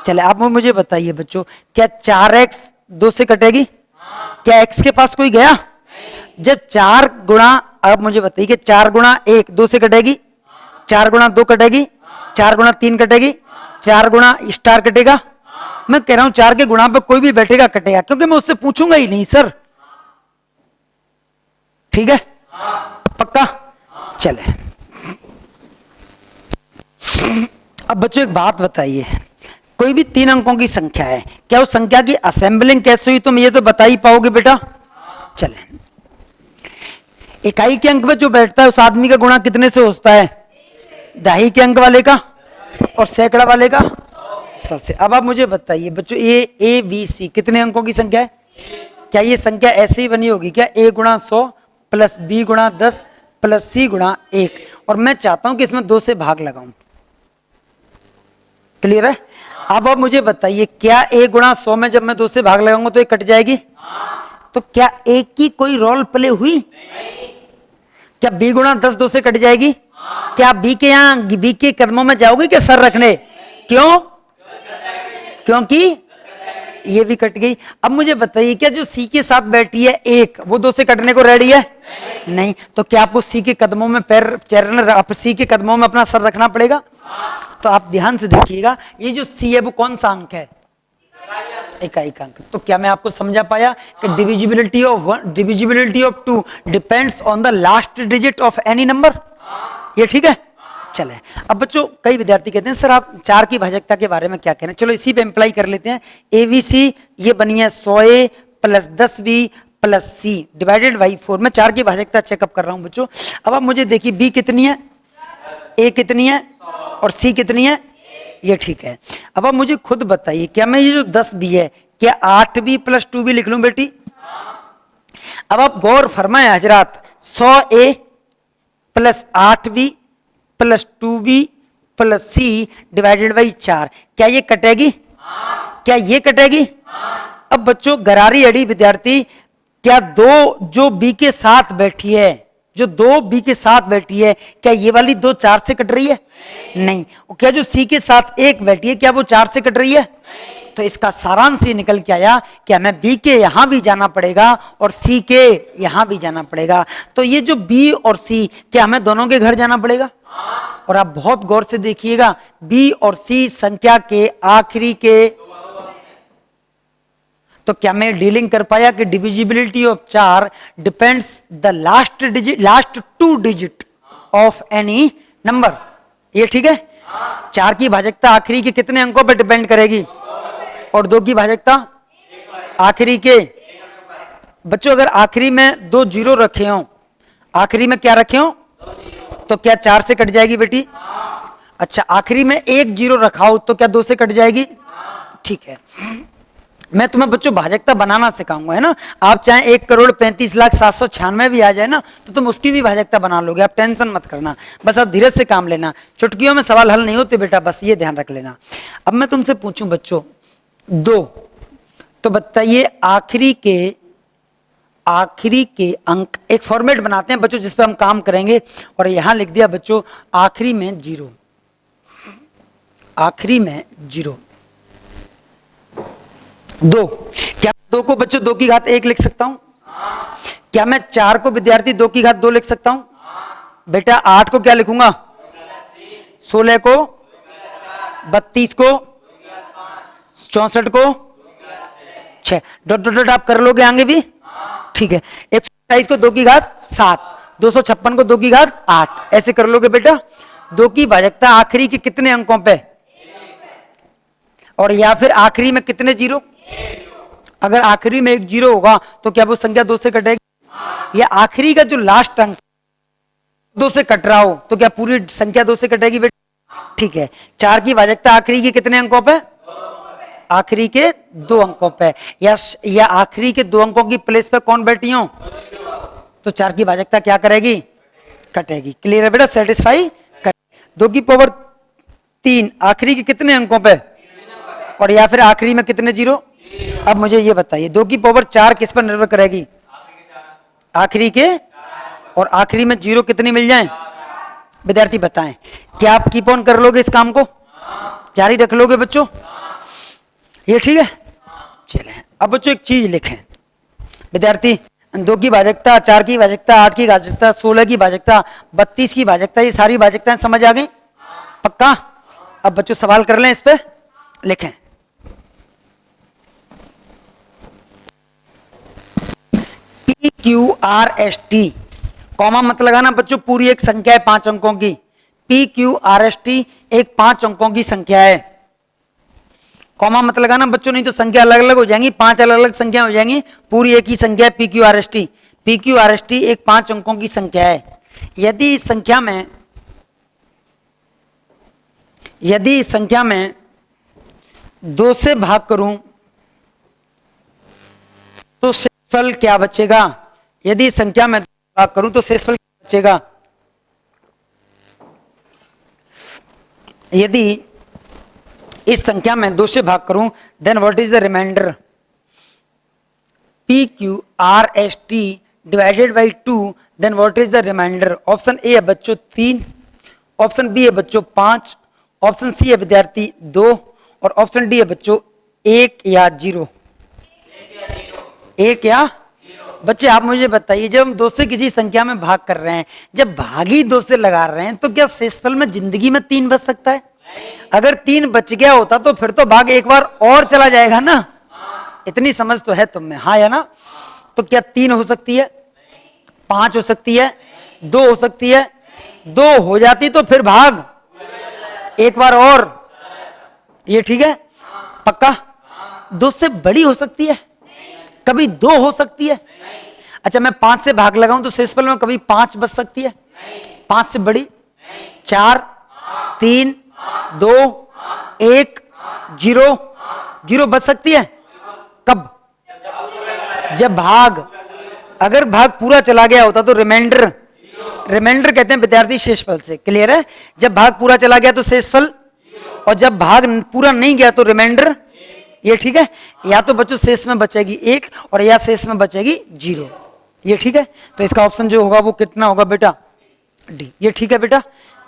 चले, आप मुझे बताइए बच्चों, क्या 4x 2 से कटेगी? क्या x के पास कोई गया? जब 4 गुणा, अब मुझे बताइए कि 4 × 1 2 से कटेगी, 4 × 2 कटेगी, 4 × 3 कटेगी, 4 × स्टार कटेगा। मैं कह रहा हूं 4 के गुणा पर कोई भी बैठेगा कटेगा, क्योंकि मैं उससे पूछूंगा ही नहीं सर, ठीक है? पक्का? चले, अब बच्चों एक बात बताइए, कोई भी 3 अंकों की संख्या है, क्या उस संख्या की असेंबलिंग कैसे हुई तुम ये तो बता ही पाओगे बेटा? चले, इकाई के अंक में जो बैठता है उस आदमी का गुणा कितने से होता है? दहाई के अंक वाले का, और सैकड़ा वाले का 100 से। अब आप मुझे बताइए बच्चों, ए बी सी कितने अंकों की संख्या है? क्या ये संख्या ऐसे ही बनी होगी क्या? a × 100 + b × 10 + c × 1, और मैं चाहता हूं कि इसमें 2 से भाग लगाऊं। क्लियर है? अब आप मुझे बताइए, क्या a × 100 में जब मैं 2 से भाग लगाऊंगा तो ये कट जाएगी? तो क्या a की कोई रोल प्ले हुई? क्या b × 10 2 से कट जाएगी? क्या b के यहां b के कदमों में जाओगे क्या सर रखने? क्यों? क्योंकि ये भी कट गई। अब मुझे बताइए, क्या जो सी के साथ बैठी है 1, वो 2 से कटने को रेडी है? नहीं। तो क्या आपको सी के कदमों में सी के कदमों में अपना सर रखना पड़ेगा? तो आप ध्यान से देखिएगा, ये जो सी है वो कौन सा अंक है? इकाई का अंक। तो क्या मैं आपको समझा पाया कि divisibility of 2 depends on the last digit of any number? ये ठीक है। चले, अब बच्चों कई विद्यार्थी कहते हैं सर आप 4 की भाजकता के बारे में क्या कह रहे हैं, चलो इसी पे अप्लाई कर लेते हैं। ABC ये बनी है 100A plus 10B plus C divided by 4। मैं 4 की भाजकता चेकअप कर रहा हूं बच्चों। अब आप मुझे देखिए B कितनी है, A कितनी है और C कितनी है, ये ठीक है। अब आप मुझे खुद बताइए क्या मैं ये जो 10B है क्या 8B प्लस 2B लिख लूं बेटी? अब आप गौर फरमाए हजरात, 100A plus 8B plus 2B plus C divided by 4, क्या ये कटेगी? क्या ये कटेगी? अब बच्चों गरारी अड़ी विद्यार्थी, क्या दो जो B के साथ बैठी है, जो 2B के साथ बैठी है, क्या ये वाली 2 4 से कट रही है? नहीं। और क्या जो C के साथ 1 बैठी है क्या वो 4 से कट रही है? तो इसका सारांश ये निकल के आया कि हमें B के यहां भी जाना पड़ेगा और C के यहां भी जाना पड़ेगा। तो ये जो B और C, क्या हमें दोनों के घर जाना पड़ेगा? और आप बहुत गौर से देखिएगा, B और C संख्या के आखिरी के, तो क्या मैं डीलिंग कर पाया कि divisibility of 4 depends the last 2 digit of any number. ये ठीक है। 4 की भाजकता आखिरी के कितने अंकों पर डिपेंड करेगी और 2 की भाजकता आखिरी के। बच्चों अगर आखिरी में 2 जीरो रखे हो, आखिरी में क्या रखे हो, तो क्या 4 से कट जाएगी बेटी? अच्छा, आखिरी में 1 जीरो रखा हो तो क्या 2 से कट जाएगी? ठीक है। मैं तुम्हें बच्चों भाजकता बनाना सिखाऊंगा, है ना। आप चाहे 1,35,796 भी आ जाए ना तो तुम उसकी भी भाजकता बना लोगे, आप टेंशन मत करना, बस आप धीरे से काम लेना। चुटकियों में सवाल हल नहीं होते बेटा, बस ये ध्यान रख लेना। अब मैं तुमसे पूछूं बच्चों 2, तो बताइए आखिरी के अंक, एक फॉर्मेट बनाते हैं बच्चों जिस पे हम काम करेंगे, और यहां लिख दिया बच्चों आखिरी में 0, आखिरी में 0 2। क्या 2 को बच्चों 2 की घात 1 लिख सकता हूं? क्या मैं 4 को विद्यार्थी 2 की घात 2 लिख सकता हूं? बेटा 8 को क्या लिखूंगा? 16 को, 32 को, 64 को 6, डॉट डॉट डॉट आप कर लोगे आगे भी? ठीक है। 127 को 2 की घात 7, 256 को 2 की घात 8, ऐसे कर लोगे बेटा। 2 की भाजकता आखिरी के कितने अंकों पे, और या फिर आखिरी में कितने जीरो? अगर आखिरी में 1 जीरो होगा तो क्या वो संख्या 2 से कटेगी? या आखिरी का जो लास्ट अंक 2 से कट रहा हो तो क्या पूरी संख्या 2 से कटेगी बेटा? ठीक है। 4 की भाजकता आखिरी के कितने अंकों पे? आखिरी के 2 अंकों पे, या आखिरी के 2 अंकों की प्लेस पे कौन बैठी हो तो 4 की भाजकता क्या करेगी? कटेगी। क्लियर है बेटा? सेटिस्फाई कर। 2 की पावर 3 आखिरी के कितने अंकों पे, और या फिर आखिरी में कितने जीरो? अब मुझे ये बताइए 2 की पावर 4 किस पर निर्भर करेगी? आखिरी के, और आखिरी में जीरो कितनी मिल जाए? विद्यार्थी बताएं, क्या आप कीप ऑन कर लोगे इस काम को, जारी रख लोगे बच्चों? ये ठीक है। चलें, अब बच्चों एक चीज लिखें विद्यार्थी, 2 की भाजकता, 4 की भाजकता, 8 की भाजकता, 16 की भाजकता, 32 की भाजकता, ये सारी भाजकताएं समझ आ गई? पक्का? अब बच्चों सवाल कर लें, इस पे लिखें। PQRST, कॉमा मत लगाना बच्चों, पूरी एक संख्या है 5 अंकों की। PQRST एक 5 अंकों की संख्या है, कॉमा मत लगाना बच्चों, नहीं तो संख्या अलग अलग हो जाएंगी, 5 अलग अलग संख्या हो जाएंगी, पूरी एक ही संख्या है PQRST। PQRST एक 5 अंकों की संख्या है। यदि इस संख्या में 2 से भाग करूं तो शेषफल क्या बचेगा? यदि इस संख्या में 2 से भाग करूं तो शेषफल क्या बचेगा? यदि इस संख्या में 2 से भाग करूं then what is the reminder? PQRST divided by 2, then what is the reminder? Option A है बच्चों 3, ऑप्शन बी है बच्चों 5, ऑप्शन सी है विद्यार्थी 2, और ऑप्शन डी है बच्चों 1 या 0। 1 या बच्चे आप मुझे बताइए, जब हम 2 से किसी संख्या में भाग कर रहे हैं, जब भागी 2 से लगा रहे हैं, तो क्या शेषफल में जिंदगी में 3 बच सकता है? अगर 3 बच गया होता तो फिर तो भाग एक बार और चला जाएगा ना। इतनी समझ तो है तुम में, हाँ या ना? तो क्या 3 हो सकती है, 5 हो सकती है, 2 हो सकती है, 2 हो जाती तो फिर भाग एक बार और, ये ठीक है पक्का। 2 से बड़ी हो सकती है, कभी 2 हो सकती है। अच्छा मैं 5 से भाग लगाऊं तो शेषफल में कभी 5 बच सकती है, 5 से बड़ी 4 3 2 1 0 0 बच सकती है। कब? जब भाग, अगर भाग पूरा चला गया होता तो रिमाइंडर, रिमाइंडर कहते हैं विद्यार्थी शेषफल से, क्लियर है। जब भाग पूरा चला गया तो शेषफल, और जब भाग पूरा नहीं गया तो रिमाइंडर, ये ठीक है। या तो बच्चों शेष में बचेगी 1 और या शेष में बचेगी 0, ये ठीक है। तो इसका ऑप्शन जो होगा वो कितना होगा बेटा? डी, ये ठीक है बेटा।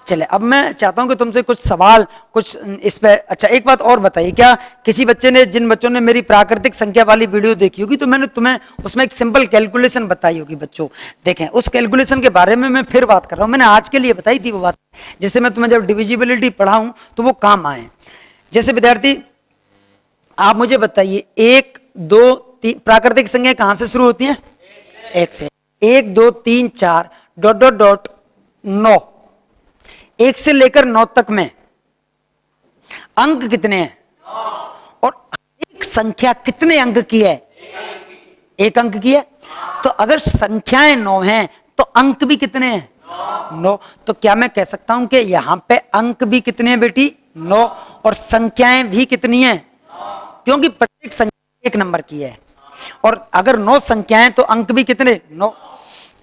चले अब मैं चाहता हूं कि तुमसे कुछ सवाल कुछ इस पे। अच्छा एक बात और बताइए, क्या किसी बच्चे ने, जिन बच्चों ने मेरी प्राकृतिक संख्या वाली वीडियो देखी होगी तो मैंने तुम्हें उसमें एक सिंपल कैलकुलेशन बताई होगी बच्चों। देखें उस कैलकुलेशन के बारे में मैं फिर बात कर रहा हूं, मैंने आज के लिए बताई थी वो बात, जैसे मैं तुम्हें जब डिविजिबिलिटी पढ़ाऊं तो वो काम आए। जैसे विद्यार्थी आप मुझे बताइए 1 2 3 प्राकृतिक संख्या कहां से शुरू होती है? 1 से। 1 2 3 4 डॉट डॉट डॉट 9, 1 से लेकर 9 तक में अंक कितने हैं? और एक संख्या कितने अंक की है? 1 अंक की है। तो अगर संख्याएं 9 हैं तो अंक भी कितने हैं? 9। तो क्या मैं कह सकता हूं कि यहां पे अंक भी कितने हैं बेटी? 9, और संख्याएं भी कितनी हैं? क्योंकि प्रत्येक संख्या 1 नंबर की है, और अगर 9 संख्याएं तो अंक भी कितने? 9।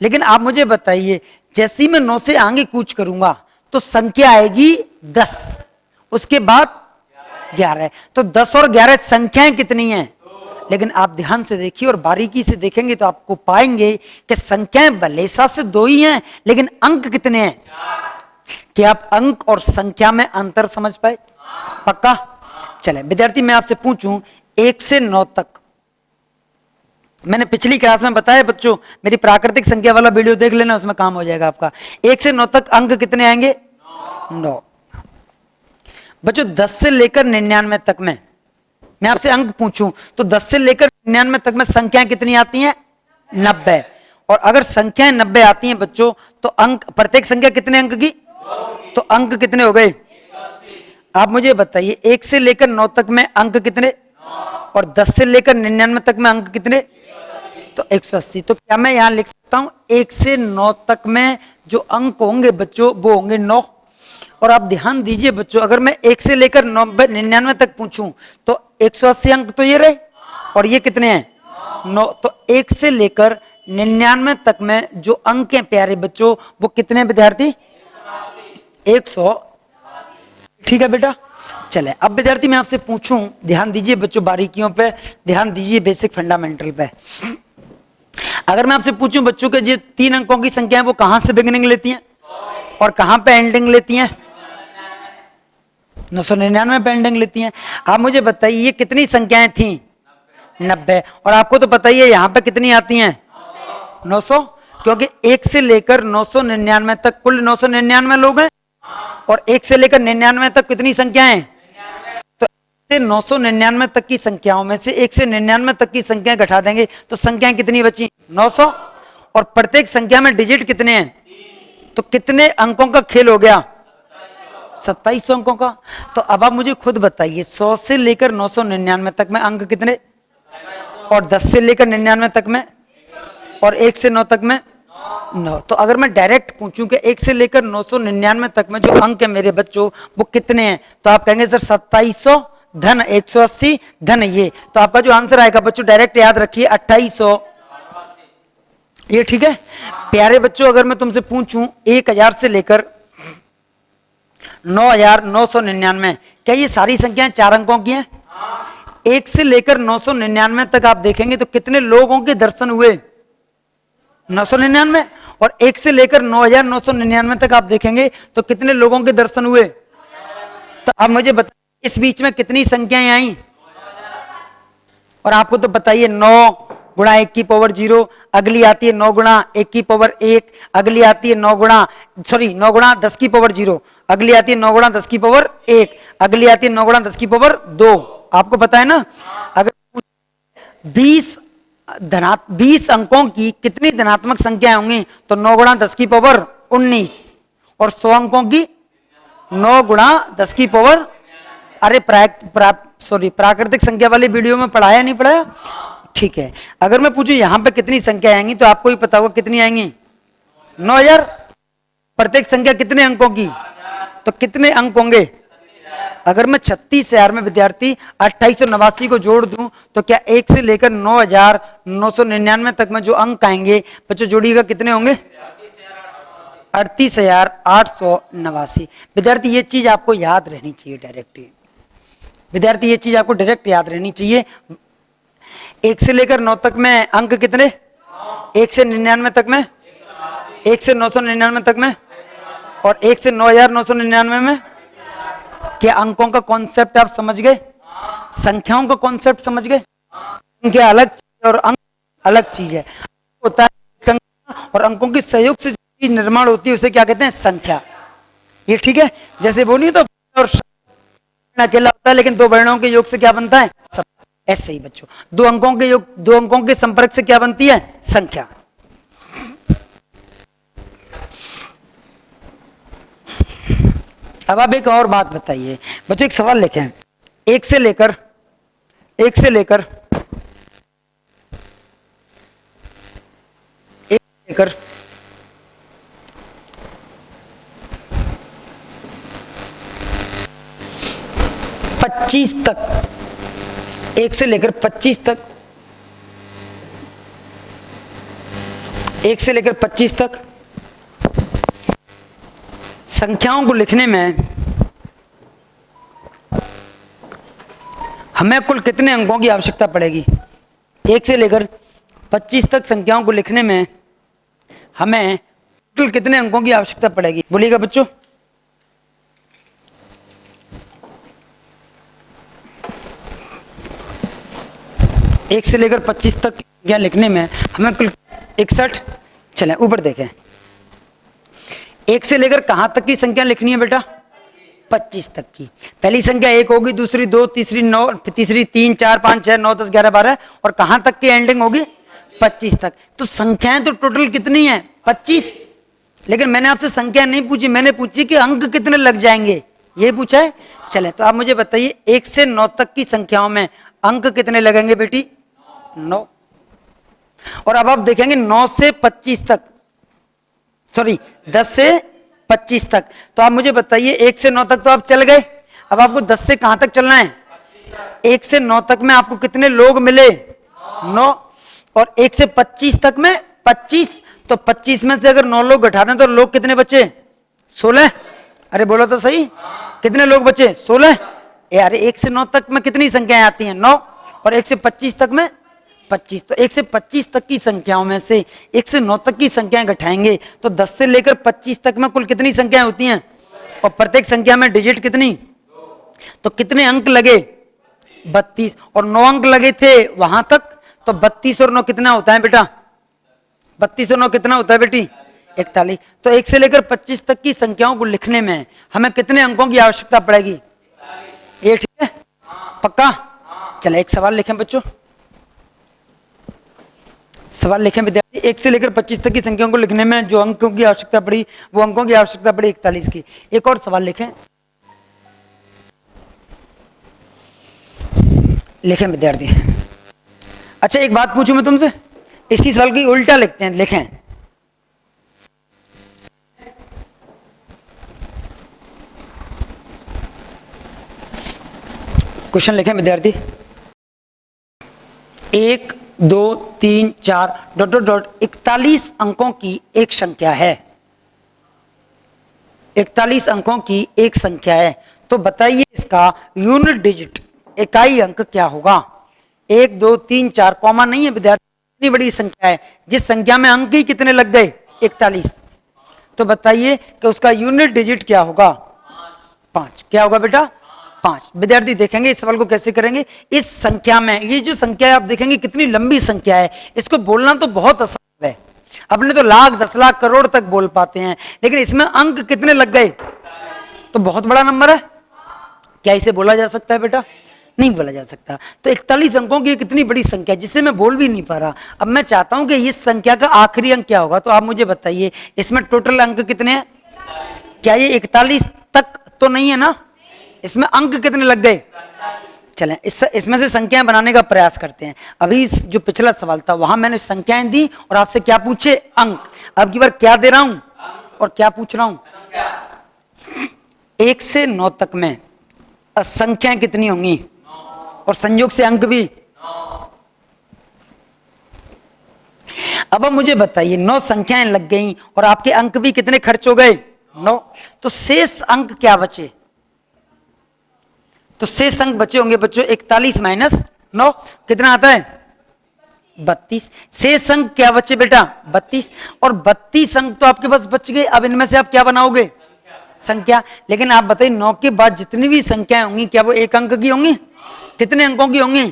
लेकिन आप मुझे बताइए जैसे ही मैं 9 से आगे कूच करूंगा तो संख्या आएगी 10, उसके बाद 11। तो 10 और 11 संख्याएं कितनी हैं? लेकिन आप ध्यान से देखिए और बारीकी से देखेंगे तो आपको पाएंगे कि संख्याएं भलेसा से 2 ही हैं, लेकिन अंक कितने हैं? क्या आप अंक और संख्या में अंतर समझ पाए? पक्का। चले विद्यार्थी मैं आपसे पूछूं 1 से 9 तक, मैंने पिछली क्लास में बताया बच्चों, मेरी प्राकृतिक संख्या वाला वीडियो देख लेना, उसमें काम हो जाएगा आपका। 1 से 9 तक अंक कितने आएंगे? 9। बच्चों 10 से लेकर 99 तक में मैं आपसे अंक पूछूं तो 10 से लेकर 99 तक में संख्याएं कितनी आती हैं? 90। और अगर संख्याएं 90 आती हैं बच्चों तो अंक, प्रत्येक संख्या कितने अंक की? तो अंक कितने हो गए? आप मुझे बताइए 1 से लेकर 9 तक में अंक कितने, और 10 से लेकर 99 तक में अंक कितने? तो 180। तो क्या मैं यहां लिख सकता हूं 1 से 9 तक में जो अंक होंगे बच्चों वो होंगे 9। और आप ध्यान दीजिए बच्चों, अगर मैं 1 से लेकर 99 तक पूछूं तो 180 अंक तो ये रहे, और ये कितने हैं? 9। तो 1 से लेकर 99 तक में जो अंक हैं प्यारे बच्चों वो कितने विद्यार्थी? 100। ठीक है बेटा। चले अब विद्यार्थी मैं आपसे पूछूं, ध्यान दीजिए बच्चों, बारीकियों पे ध्यान दीजिए, बेसिक फंडामेंटल पे। अगर मैं आपसे पूछूं बच्चों के जो 3 अंकों की संख्या है वो कहां से बिगिनिंग लेती हैं और कहां पे एंडिंग लेती हैं? 999 पे एंडिंग लेती हैं। आप मुझे बताइए ये कितनी संख्याएं थी? 90। और आपको तो पता ही है यहां पे कितनी आती हैं? 900, क्योंकि 1 से लेकर 999 तक कुल 999 लोग हैं, और 1 से लेकर 99 तक कितनी संख्याएं? तो 999 तक की संख्याओं में से 1 से 99 तक की संख्याएं घटा देंगे तो संख्याएं कितनी बची? 900। और प्रत्येक संख्या में डिजिट कितने हैं? तो कितने अंकों का खेल हो गया? 2700 अंकों का। तो अब आप मुझे खुद बताइए 100 से लेकर 999 तक में अंक कितने, और 10 से लेकर 99 तक में, और 1 से 9 तक में 9। तो अगर मैं डायरेक्ट पूछूं कि 1 से लेकर 999 तक में जो अंक है मेरे बच्चों वो कितने हैं, तो आप कहेंगे सर 2700 धन 180 धन ये, तो आपका जो आंसर आएगा बच्चों डायरेक्ट याद रखिए 2800। ये ठीक है प्यारे बच्चों। अगर मैं तुमसे पूछूं 1000 से लेकर 9999, क्या ये सारी संख्याएं 4 अंकों की हैं? 1 से लेकर 999 तक आप देखेंगे तो कितने लोगों के दर्शन हुए? 999। और 1 से लेकर 9999 तक आप देखेंगे तो कितने लोगों के दर्शन हुए? तो अब मुझे बताइए इस बीच में कितनी संख्याएं आई? और आपको तो बताइए 9 गुणा 1 की पावर 0, अगली आती है 9 गुणा 1 की पावर 1, अगली आती है 9 गुणा 10 की पावर 0, अगली आती है 9 गुणा 10 की पावर 1, अगली आती है 9 गुणा 10 की पावर 2। आपको पता है ना, अगर 20 अंकों की कितनी धनात्मक संख्या होंगी तो 9 गुणा 10 की पावर 19, और 100 अंकों की 9 गुणा 10 की पावर, अरे प्राकृतिक संख्या वाली वीडियो में पढ़ाया नहीं पढ़ाया? ठीक है, अगर मैं पूछूं यहां पे कितनी संख्या आएंगी तो आपको ही पता होगा कितनी आएंगी, 9000। प्रत्येक संख्या कितने अंकों की, तो कितने अंक होंगे? अगर मैं 36,000 में विद्यार्थी 2889 को जोड़ दूं तो क्या 1 से लेकर 9,999 तक में जो अंक आएंगे बच्चों जोड़िएगा कितने होंगे? 38,889। विद्यार्थी ये चीज आपको याद रहनी चाहिए डायरेक्ट, विद्यार्थी ये चीज आपको डायरेक्ट याद रहनी चाहिए। 1 से लेकर 9 तक में अंक कितने? 1 से 99 तक में, 1 से 999 तक में, और 1 से 9,999 में। क्या अंकों का कॉन्सेप्ट आप समझ गए? संख्याओं का कॉन्सेप्ट समझ गए? संख्या अलग चीज और अंक अलग चीज है। होता है और अंकों की सहयोग से चीज निर्माण होती है उसे क्या कहते हैं? संख्या। ये ठीक है, जैसे बोलिए तो और अकेला होता है लेकिन 2 वर्णों के योग से क्या बनता है? सब। ऐसे ही बच्चों 2 अंकों के योग, 2 अंकों के संपर्क से क्या बनती है? संख्या। अब आप एक और बात बताइए बच्चों, एक सवाल लिखें। 1 से लेकर 25 तक, 1 से लेकर 25 तक, 1 से लेकर 25 तक संख्याओं को लिखने में हमें कुल कितने अंकों की आवश्यकता पड़ेगी? 1 से लेकर 25 तक संख्याओं को लिखने में हमें कुल कितने अंकों की आवश्यकता पड़ेगी? बोलिएगा बच्चों। एक से लेकर 25 तक क्या लिखने में हमें कुल 61। चलें ऊपर देखें, 1 से लेकर कहां तक की संख्या लिखनी है बेटा? 25 तक की। पहली संख्या 1 होगी, दूसरी 2, तीसरी 9, तीसरी 3, 4, 5, 6, 9, 10, 11, 12 और कहां तक की एंडिंग होगी? 25 तक। तो संख्याएं तो टोटल कितनी है? 25। लेकिन मैंने आपसे संख्या नहीं पूछी, मैंने पूछी कि अंक कितने लग जाएंगे, ये पूछा है। चले तो आप मुझे बताइए 1 से 9 तक की संख्याओं में अंक कितने लगेंगे बेटी? 9। और अब आप देखेंगे 9 से 25 तक, सॉरी 10 से 25 तक। तो आप मुझे बताइए 1 से 9 तक तो आप चल गए, अब आपको 10 से कहां तक चलना है? 1 से 9 तक में आपको कितने लोग मिले? 9। और 1 से 25 तक में 25, तो 25 में से अगर 9 लोग घटा दें तो लोग कितने बचे? 16। अरे बोलो तो सही, कितने लोग बचे? 16। यार 1 से 9 तक में कितनी संख्याएं आती हैं? 9। और 1 से 25 तक में 25। तो 1 से 25 तक की संख्याओं में से 1 से 9 तक की संख्याएं घटाएंगे तो 10 से लेकर 25 तक में कुल कितनी संख्याएं होती हैं? और प्रत्येक संख्या में डिजिट कितनी? तो कितने अंक लगे? 32। और 9 अंक लगे थे वहां तक, तो 32 और 9 कितना होता है बेटा? 32 और 9 कितना होता है बेटी? 41। तो 1 से लेकर 25 तक की संख्याओं को लिखने में हमें कितने अंकों की आवश्यकता पड़ेगी? ये ठीक है, पक्का? चले एक सवाल लिखें बच्चों, सवाल लिखें विद्यार्थी। 1 से लेकर 25 तक की संख्याओं को लिखने में जो अंकों की आवश्यकता पड़ी वो अंकों की आवश्यकता पड़ी 41 की। एक और सवाल लिखें, लिखें विद्यार्थी। अच्छा एक बात पूछूं मैं तुमसे, इसी सवाल की उल्टा लिखते हैं, लिखें। क्वेश्चन लिखें विद्यार्थी। 1 2 3 4 डॉट डॉट डॉट 41 अंकों की एक संख्या है, 41 अंकों की एक संख्या है, तो बताइए इसका यूनिट डिजिट इकाई अंक क्या होगा? 1 2 3 4 कॉमा नहीं है विद्यार्थी, इतनी बड़ी संख्या है जिस संख्या में अंक ही कितने लग गए? 41। तो बताइए कि उसका यूनिट डिजिट क्या होगा? 5। क्या होगा बेटा? 5। विद्यार्थी देखेंगे इस सवाल को कैसे करेंगे। इस संख्या में ये जो संख्या है आप देखेंगे कितनी लंबी संख्या है, इसको बोलना तो बहुत आसान है, अपने तो लाख 10 लाख करोड़ तक बोल पाते हैं, लेकिन इसमें अंक कितने लग गए? तो बहुत बड़ा नंबर है। क्या इसे बोला जा सकता है बेटा? नहीं बोला जा सकता। तो 41 अंकों की कितनी बड़ी संख्या जिसे मैं बोल भी नहीं पा रहा। अब मैं चाहता हूं कि इस संख्या का आखिरी अंक क्या होगा, तो आप मुझे बताइए इसमें टोटल अंक कितने हैं? क्या ये 41 तक तो नहीं है ना? इसमें अंक कितने लग गए? चलें इसमें से संख्याएं बनाने का प्रयास करते हैं। अभी जो पिछला सवाल था वहां मैंने संख्याएं दी और आपसे क्या पूछे? अंक। अब की बार क्या दे रहा हूं और क्या पूछ रहा हूं? 1 से 9 तक में संख्याएं कितनी होंगी और संयोग से अंक भी। अब मुझे बताइए 9 संख्याएं लग गई और आपके अंक भी कितने खर्च हो गए? 9। तो शेष अंक क्या बचे? तो शेष अंक बचे होंगे बच्चों 41 माइनस 9 कितना आता है? 32। शेष अंक क्या बचे बेटा? 32। और 32 अंक तो आपके पास बच गए। अब इनमें से आप क्या बनाओगे? संख्या। लेकिन आप बताइए 9 के बाद जितनी भी संख्याएं होंगी क्या वो एक अंक की होंगी? कितने अंकों की होंगी?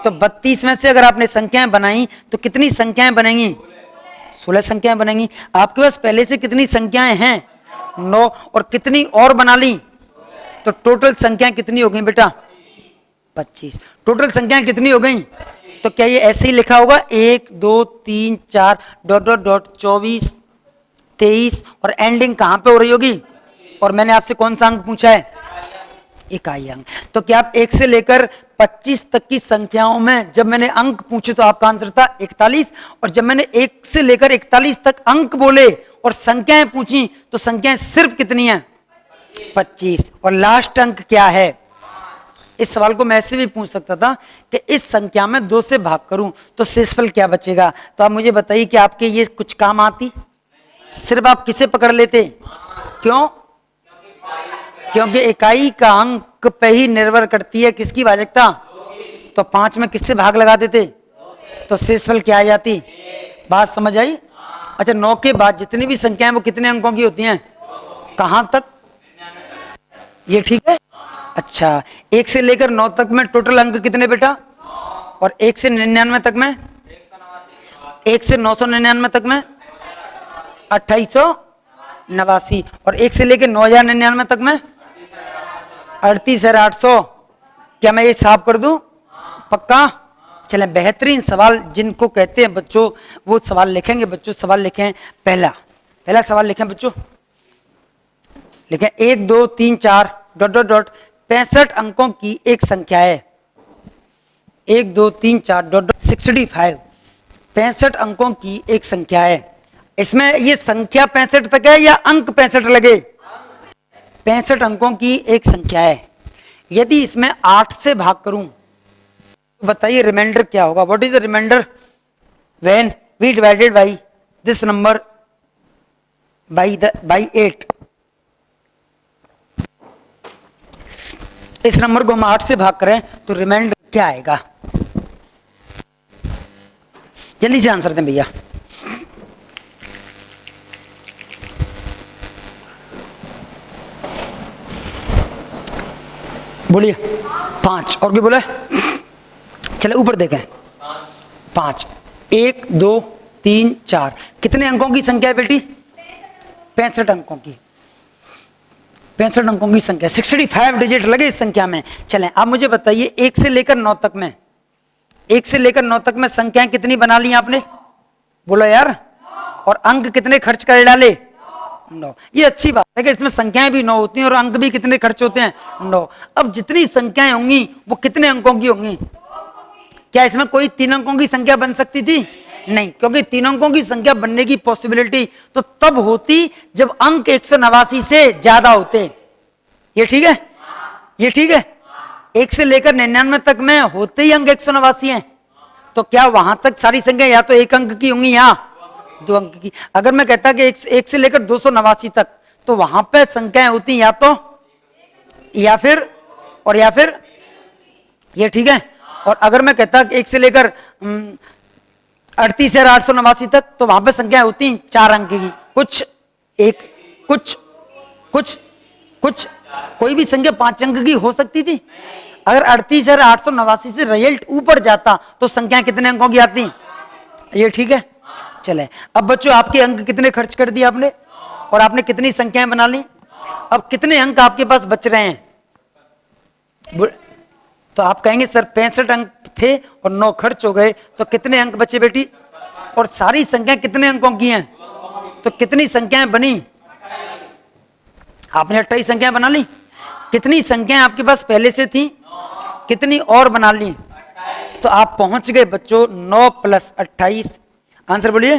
तो 32 में से अगर आपने संख्याएं बनाई तो कितनी संख्याएं बनेंगी? 16 संख्याएं बनेंगी। आपके पास पहले से कितनी संख्याएं हैं? 9। और कितनी और बना ली तो टोटल संख्याएं कितनी हो गई बेटा? 25। टोटल संख्याएं कितनी हो गई? तो क्या ये ऐसे ही लिखा होगा 1 2 3 4 डॉट डॉट डॉट 24 23 और एंडिंग कहां पे हो रही होगी? और मैंने आपसे कौन सा अंक पूछा है? इकाई अंक। तो क्या आप 1 से लेकर 25 तक की संख्याओं में जब मैंने अंक पूछे तो आपका आंसर था 41, और जब मैंने 1 से लेकर 41 तक अंक बोले और संख्याएं पूछी तो संख्याएं सिर्फ कितनी हैं? 25। और लास्ट अंक क्या है? इस सवाल को मैं ऐसे भी पूछ सकता था कि इस संख्या में 2 से भाग करूं तो शेषफल क्या बचेगा। तो आप मुझे बताइए कि आपके ये कुछ काम आती? सिर्फ आप किसे पकड़ लेते? क्यों? क्योंकि इकाई का अंक पे ही निर्भर करती है किसकी भाजकता। तो 5 में किससे भाग लगा देते तो शेषफल क्या आ जाती? बात समझ आई? अच्छा 9 के बाद जितनी भी संख्याएं वो कितने अंकों की होती हैं? कहां तक? ये ठीक है। अच्छा 1 से लेकर 9 तक में टोटल अंक कितने बेटा? और 1 से 99 तक में? 1 से 999 तक में 2889। और 1 से लेकर 9099 तक में 38,800। क्या मैं ये साफ कर दूं? पक्का? चलें बेहतरीन सवाल जिनको कहते हैं बच्चों वो सवाल लिखेंगे। बच्चों सवाल लिखें। पहला सवाल लिखें बच्चों। लिखें 1 2 3 4 डॉट डॉट डॉट 65 अंकों की एक संख्या है। 1 2 3 4 डॉट डॉट 65 65 अंकों की एक संख्या है। इसमें ये संख्या 65 तक है या अंक 65 लगे? 65 अंकों की एक संख्या है। यदि इसमें 8 से भाग करूं तो बताइए रिमाइंडर क्या होगा? What is the reminder when we divided by this number by 8? इस नंबर को हम 8 से भाग करें तो रिमाइंडर क्या आएगा? जल्दी से आंसर दें भैया। बोलिए। 5। और भी बोले? चले ऊपर देखें। 5 1 2 3 4 कितने अंकों की संख्या है बेटी? 65 अंकों की। 65 अंकों की संख्या 65 डिजिट लगे इस संख्या में। चलें आप मुझे बताइए 1 से लेकर 9 तक में 1 से लेकर 9 तक में संख्याएं कितनी बना ली आपने? बोलो यार। और अंक कितने खर्च कर डाले? 9। ये अच्छी बात है कि इसमें संख्याएं भी 9 होती हैं और अंक भी कितने खर्च होते हैं? 9। अब जितनी संख्याएं होंगी वो कितने अंकों की होंगी? क्या इसमें कोई 3 अंकों की संख्या बन सकती थी? नहीं, क्योंकि 3 अंकों की संख्या बनने की पॉसिबिलिटी तो तब होती जब अंक 189 से ज्यादा होते। ये ठीक है? ये ठीक है? 1 से लेकर 99 तक में होते ही अंक 189 हैं तो क्या वहां तक सारी संख्या या तो 1 अंक की होंगी या 2 अंक की। अगर मैं कहता कि 1 से लेकर 289 तक तो वहां पे संख्याएं होती या तो या फिर और या फिर। ये ठीक है? और अगर मैं कहता कि 1 से लेकर 38,889 तक तो वहां पे संख्याएं होती 4 अंक की। कुछ एक कुछ कुछ कुछ कोई भी संख्या 5 अंक की हो सकती थी। अगर 38,889 से रिजल्ट ऊपर जाता तो संख्याएं कितने अंकों की आती? ये ठीक है? चले अब बच्चों आपके अंक कितने खर्च कर दिए आपने और आपने कितनी संख्याएं बना ली? अब कितने अंक आपके पास बच रहे हैं? तो आप कहेंगे सर 65 अंक थे और 9 खर्च हो गए तो कितने अंक बचे बेटी? और सारी संख्याएं कितने अंकों की हैं? तो कितनी संख्याएं बनी? आपने 28 संख्याएं बना ली। कितनी संख्याएं आपके पास पहले से थी, कितनी और बना ली? तो आप पहुंच गए बच्चों 9 + 28। आंसर बोलिए।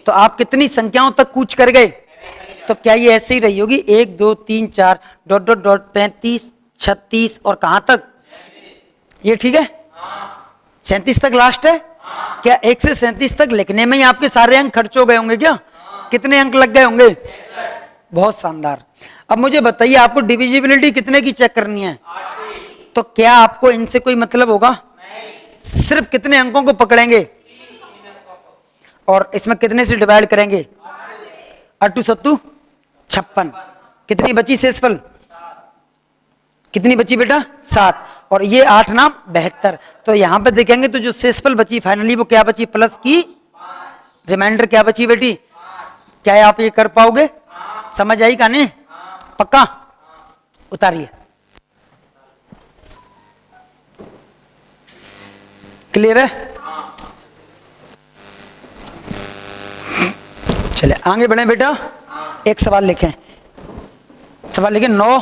तो आप कितनी संख्याओं तक कूच कर गए? तो क्या ये ऐसे ही रही होगी? 1 2 3 4 ... 35 36 और कहां तक? ये ठीक है, 37 तक लास्ट है। क्या 1 से 37 तक लिखने में ही आपके सारे अंक खर्च हो गए होंगे? क्या कितने अंक लग गए होंगे? बहुत शानदार। अब मुझे बताइए, आपको डिविजिबिलिटी कितने की चेक करनी है? तो क्या आपको इनसे कोई मतलब होगा? सिर्फ कितने अंकों को पकड़ेंगे और इसमें कितने से डिवाइड करेंगे? 8 7 56। कितनी बची शेषफल? कितनी बची बेटा? 7। और ये 8 नाम 72। तो यहां पे देखेंगे तो जो शेषफल बची फाइनली वो क्या बची? प्लस की रिमाइंडर क्या बची बेटी? क्या आप ये कर पाओगे? समझ आई कहानी? पक्का? उतारिए। क्लियर है? चले आगे बढ़े बेटा। एक सवाल लिखें। सवाल लिखें 9,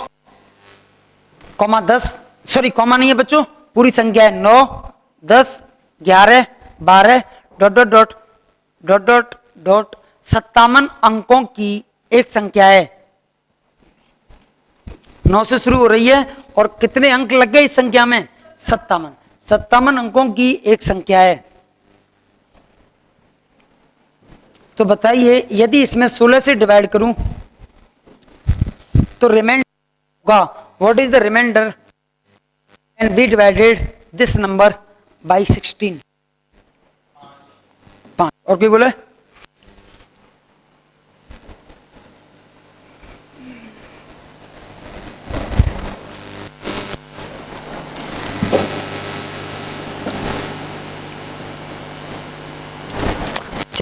10। सॉरी कॉमा नहीं है बच्चों, पूरी संख्या है। 9 10 11 12 ... 57 अंकों की एक संख्या है। 9 से शुरू हो रही है और कितने अंक लग गए इस संख्या में? 57। 57 अंकों की एक संख्या है। तो बताइए, यदि इसमें 16 से डिवाइड करूं तो रिमाइंडर होगा। What is the reminder can be divided this number by 16? 5। और कोई बोले?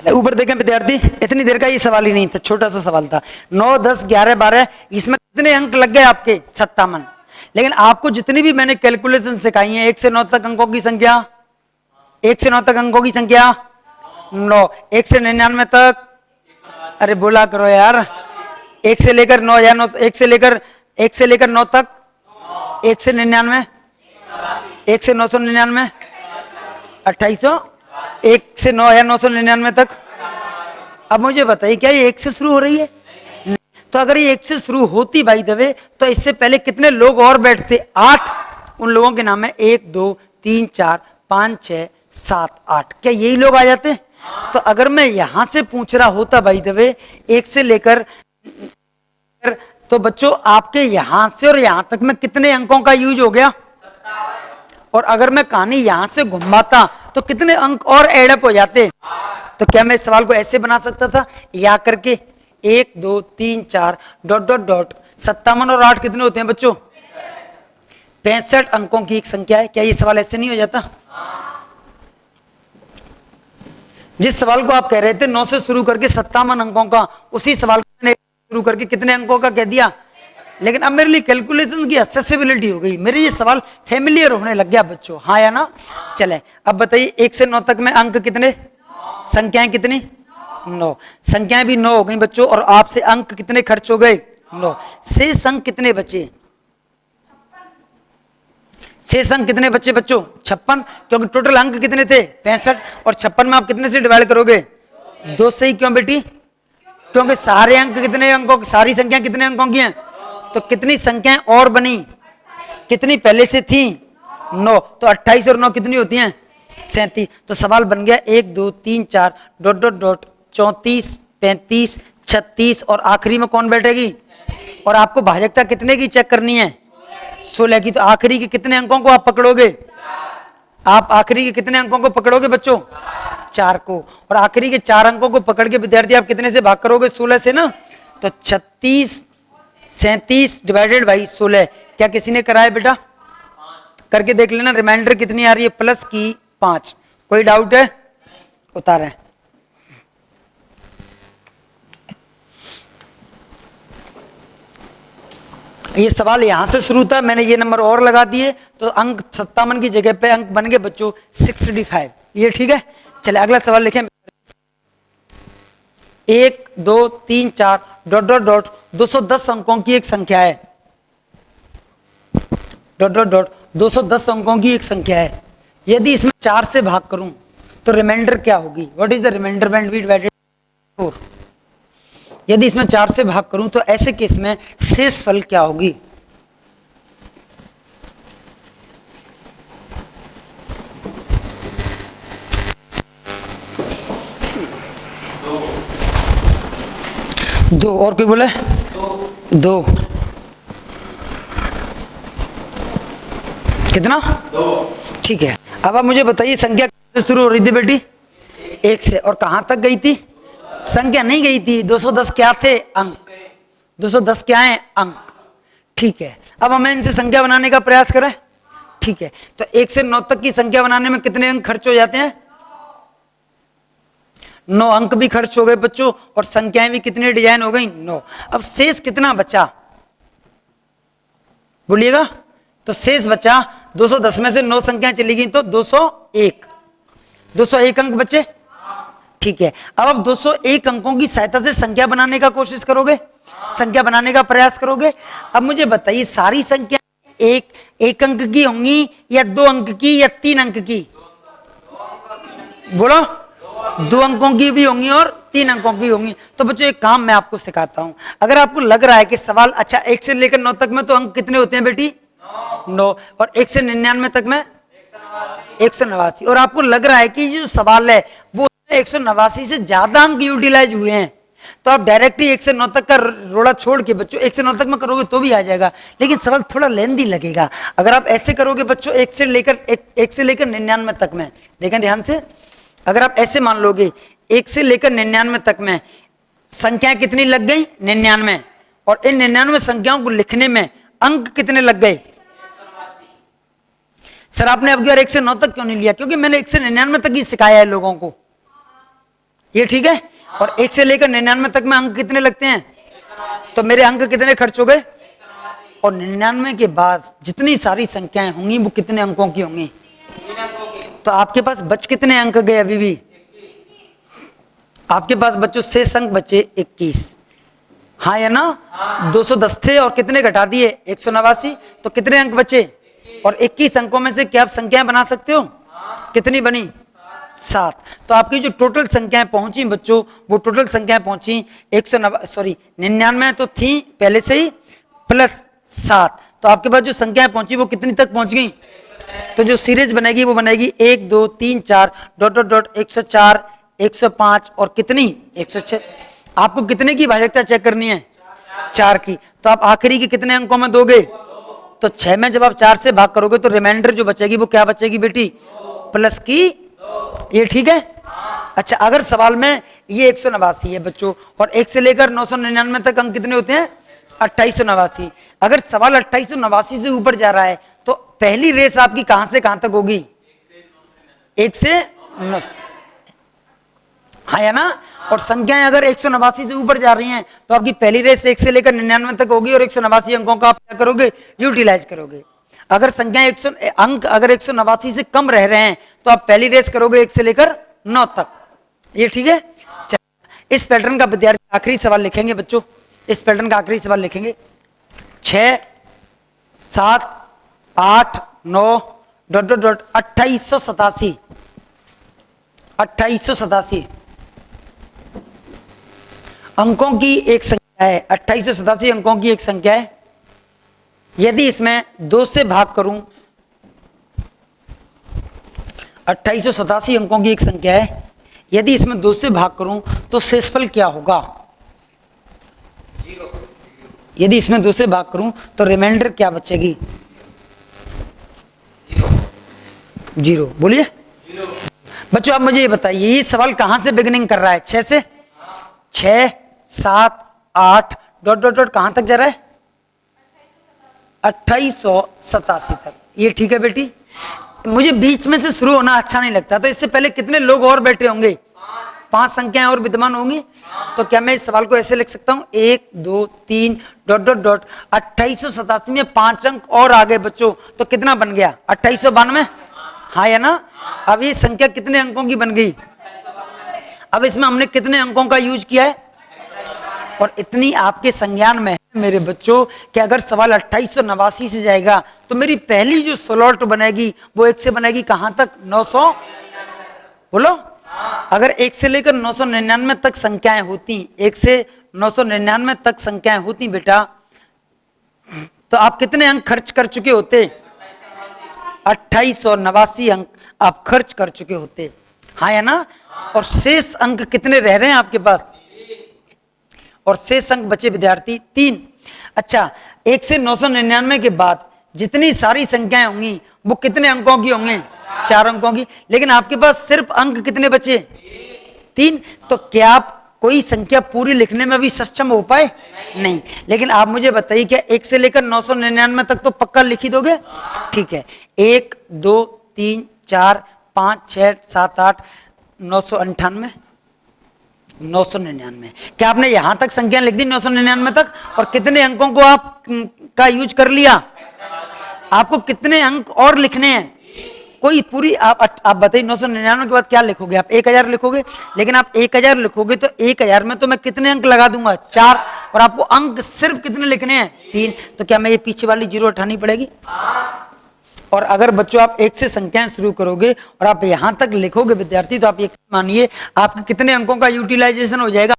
ऊपर देखें विद्यार्थी, इतनी देर का ये सवाल ही नहीं था, छोटा सा सवाल था। 9 10 11 12 इसमें कितने अंक लग गए आपके? 57। लेकिन आपको जितनी भी मैंने कैलकुलेशन सिखाई है, 1 से 9 तक अंकों की संख्या, 1 से 9 तक अंकों की संख्या 9, 1 से 99 तक, अरे बोला करो यार, 1 से लेकर 9 या 9, 1 से लेकर 9 तक, 1 से 99, 1 से 999, 2800, 1 से 9 या 999 तक। अब मुझे बताइए, क्या ये 1 से शुरू हो रही है? तो अगर ये 1 से शुरू होती बाई द वे, तो इससे पहले कितने लोग और बैठते? 8। उन लोगों के नाम है 1 2 3 4 5 6 7 8। क्या यही लोग आ जाते? तो अगर मैं यहां से पूछ रहा होता बाई द वे 1 से लेकर, तो बच्चों आपके यहां से और यहां तक में कितने अंकों का यूज हो गया? और अगर मैं कहानी यहां से घुमाता तो कितने अंक और एडअप हो जाते? तो क्या मैं इस सवाल को ऐसे बना सकता था, या करके 1 2 3 4 ... 57 और 8 कितने होते हैं बच्चों? 65 अंकों की एक संख्या है। क्या ये सवाल ऐसे नहीं हो जाता? जिस सवाल को आप कह रहे थे 9 से शुरू करके 57 अंकों का, उसी सवाल को मैंने शुरू करके कितने अंकों का कह दिया। लेकिन अब मेरे लिए कैलकुलेशन की एक्सेसिबिलिटी हो गई, मेरे ये सवाल फेमिलियर होने लग गया बच्चों। हाँ या ना? चले अब बताइए, 1 से 9 तक में अंक कितने? संख्याएं कितनी? 9। संख्याएं भी 9 हो गई बच्चों, और आपसे अंक कितने खर्च हो गए? 9। शेष अंक कितने बचे? शेष अंक कितने बचे बच्चों? 56। क्योंकि टोटल अंक कितने थे? 65। और 56 में आप कितने से डिवाइड करोगे? 2 से ही। क्यों बेटी? क्योंकि सारे अंक कितने अंकों, सारी संख्या कितने अंकों की हैं? तो कितनी संख्याएं और बनी? कितनी पहले से थी? 9। तो 28 और 9 कितनी होती हैं? 37। तो सवाल बन गया 1 2 3 4 ... 34 35 36 और आखिरी में कौन बैठेगी? और आपको भाजकता कितने की चेक करनी है? 16 की। तो आखिरी के कितने अंकों को आप पकड़ोगे? आप आखिरी के कितने अंकों को पकड़ोगे बच्चों? 4 को। और आखिरी के 4 अंकों को पकड़ के विद्यार्थी आप कितने से भाग करोगे? 16 से ना। तो 36 37 डिवाइडेड बाई 16। क्या किसी ने कराया बेटा? करके देख लेना। रिमाइंडर कितनी आ रही है? प्लस की 5। कोई डाउट है? उतारें। ये सवाल यहां से शुरू था, मैंने ये नंबर और लगा दिए, तो अंक 57 की जगह पे अंक बन गए बच्चों 65। ये ठीक है? चले अगला सवाल लिखें। 1 2 3 4 डॉट डॉट डॉट 210 अंकों की एक संख्या है, डॉट डॉट डॉट 210 अंकों की एक संख्या है। यदि इसमें 4 से भाग करूं तो रिमाइंडर क्या होगी? What is the reminder when we divided 4? यदि इसमें 4 से भाग करूं तो ऐसे केस में शेष फल क्या होगी? दो। और कोई बोले? दो। कितना? 2। ठीक है। अब आप मुझे बताइए संख्या कहाँ से शुरू हो रही थी बेटी? 1 से, और कहां तक गई थी? संख्या नहीं गई थी। 210 क्या थे? अंक। 210 क्या है? अंक। ठीक है। अब हमें इनसे संख्या बनाने का प्रयास करें। ठीक है, तो 1 से 9 तक की संख्या बनाने में कितने अंक खर्च हो जाते हैं? 9 अंक भी खर्च हो गए बच्चों, और संख्याएं भी कितनी डिजाइन हो गई? 9। अब शेष कितना बचा बोलिएगा? तो शेष बचा 210 में से 9 संख्याएं चली गई तो 201। 201 अंक बचे। ठीक है, अब आप 201 अंकों की सहायता से संख्या बनाने का कोशिश करोगे, संख्या बनाने का प्रयास करोगे। अब मुझे बताइए सारी संख्या एक अंक की होंगी या 2 अंक की या 3 अंक की? बोलो। 2 अंकों की भी होंगी और 3 अंकों की होंगी। तो बच्चों एक काम मैं आपको सिखाता हूं। अगर आपको लग रहा है कि सवाल अच्छा 1 से लेकर 9 तक में तो अंक कितने होते हैं बेटी? 9। और 1 से 99 तक में 189। और आपको लग रहा है कि जो सवाल है वो 189 से ज्यादा अंक यूटिलाइज हुए हैं, तो आप डायरेक्टली 1 से 9 तक का रोड़ा छोड़ के बच्चों 1 से 9 तक में करोगे तो भी आ जाएगा, लेकिन सवाल थोड़ा लेंदी लगेगा। अगर आप ऐसे करोगे बच्चों 1 से लेकर 99 तक में, देखें ध्यान से, अगर आप ऐसे मान लोगे 1 से लेकर 99 तक में संख्याएं कितनी लग गई? 99। और इन 99 संख्याओं को लिखने में अंक कितने लग गए? सर आपने अब 1 से 9 तक क्यों नहीं लिया? क्योंकि मैंने 1 से 99 तक ही सिखाया है लोगों को, ये ठीक है। और 1 से लेकर 99 तक में अंक कितने लगते हैं? तो मेरे अंक कितने खर्च हो गए? और 99 के बाद जितनी सारी संख्याएं होंगी वो कितने अंकों की होंगी? तो आपके पास बच कितने अंक गए? अभी भी आपके पास बच्चों शेष अंक बचे 21। हाँ या ना? 210 थे और कितने घटा दिए? 189। तो कितने अंक बचे? और 21 अंकों में से क्या आप संख्याएं बना सकते हो? कितनी बनी? 7। तो आपकी जो टोटल संख्याएं पहुंची बच्चों, वो टोटल संख्याएं पहुंची 99 तो थी पहले से ही, प्लस 7। तो आपके पास जो संख्याएं पहुंची वो कितनी तक पहुंच गई? तो जो सीरीज बनेगी वो बनेगी 1 2 3 4 डॉट डॉट डॉट 104 105 और कितनी? 106। आपको कितने की भाजकता चेक करनी है? 4 की। तो आप आखिरी के कितने अंकों में दोगे? तो 6 में जब आप 4 से भाग करोगे तो रिमाइंडर जो बचेगी वो क्या बचेगी बेटी? प्लस की। ये ठीक है। अच्छा, अगर सवाल में ये 189 है बच्चों और 1 से लेकर 999 तक अंक कितने होते हैं? 2889। अगर सवाल 2889 से ऊपर जा रहा है तो पहली रेस आपकी कहां से कहां तक होगी? 1 से 9। हाँ या ना? और संख्याएं अगर 189 से ऊपर जा रही हैं तो आपकी पहली रेस 1 से लेकर 99 तक होगी और 189 अंकों का आप क्या करोगे? यूटिलाइज करोगे। अगर संख्याएं अंक अगर 189 से कम रह रहे हैं तो आप पहली रेस करोगे 1 से लेकर 9 तक। ये ठीक है। इस पैटर्न का विद्यार्थी आखिरी सवाल लिखेंगे बच्चों, इस पैटर्न का आखिरी सवाल लिखेंगे 6 7 8 9 डॉट डॉट डॉट 2887। 2887 अंकों की एक संख्या है। 2887 अंकों की एक संख्या है। यदि इसमें 2 से भाग करूं, 2887 अंकों की एक संख्या है, यदि इसमें 2 से भाग करूं तो शेषफल क्या होगा? 0। यदि इसमें 2 से भाग करूं तो रिमाइंडर क्या बचेगी? 0। बोलिए। बच्चों आप मुझे ये बताइए, ये सवाल कहां से बिगिनिंग कर रहा है? 6 से। 6 7 8 डॉट डॉट डॉट कहां तक जा रहा है? 2887 तक। ये ठीक है बेटी। मुझे बीच में से शुरू होना अच्छा नहीं लगता, तो इससे पहले कितने लोग और बैठे होंगे? 5 संख्याएं और विद्यमान होंगी। तो क्या मैं इस सवाल को ऐसे लिख सकता हूं? 1 2 3 डॉट डॉट डॉट 2887 में 5 अंक और आ गए बच्चों, तो कितना बन गया? 2892। हाँ या ना? अब ये संख्या कितने अंकों की बन गई? अब इसमें हमने कितने अंकों का यूज किया है, और इतनी आपके संज्ञान में है मेरे बच्चों कि अगर सवाल 2889 से जाएगा तो मेरी पहली जो स्लॉट बनेगी वो 1 से बनेगी कहां तक, 900, बोलो। अगर 1 से लेकर 999 तक संख्याएं होती, 1 से 999 तक संख्याएं होती बेटा, तो आप कितने अंक खर्च कर चुके होते, 2889 अंक आप खर्च कर चुके होते, हाँ या ना। और शेष अंक कितने रह रहे हैं आपके पास, और शेष अंक बचे विद्यार्थी 3। अच्छा, 1 से 999 के बाद जितनी सारी संख्याएं होंगी वो कितने अंकों की होंगी, 4 अंकों की, लेकिन आपके पास सिर्फ अंक कितने बचे, 3। तो क्या आप कोई संख्या पूरी लिखने में भी सक्षम हो पाए, नहीं। लेकिन आप मुझे बताइए क्या 1 से लेकर 999 तक तो पक्का लिख ही दोगे, ठीक है। 1 2 3 4 5 6 7 8 998 999, क्या आपने यहां तक संख्या लिख दी 999 तक, और कितने अंकों को आप का यूज कर लिया, आपको कितने अंक और लिखने हैं, कोई पूरी आप बताइए 999 के बाद क्या लिखोगे आप, 1000 लिखोगे, लेकिन आप 1000 लिखोगे तो 1000 में तो मैं कितने अंक लगा दूंगा, 4, और आपको अंक सिर्फ कितने लिखने हैं, 3। तो क्या मैं ये पीछे वाली जीरो उठानी पड़ेगी, और अगर बच्चों आप 1 से संख्याएं शुरू करोगे और आप यहां तक लिखोगे विद्यार्थी, तो आप ये मानिए आपके कितने अंकों का यूटिलाइजेशन हो जाएगा,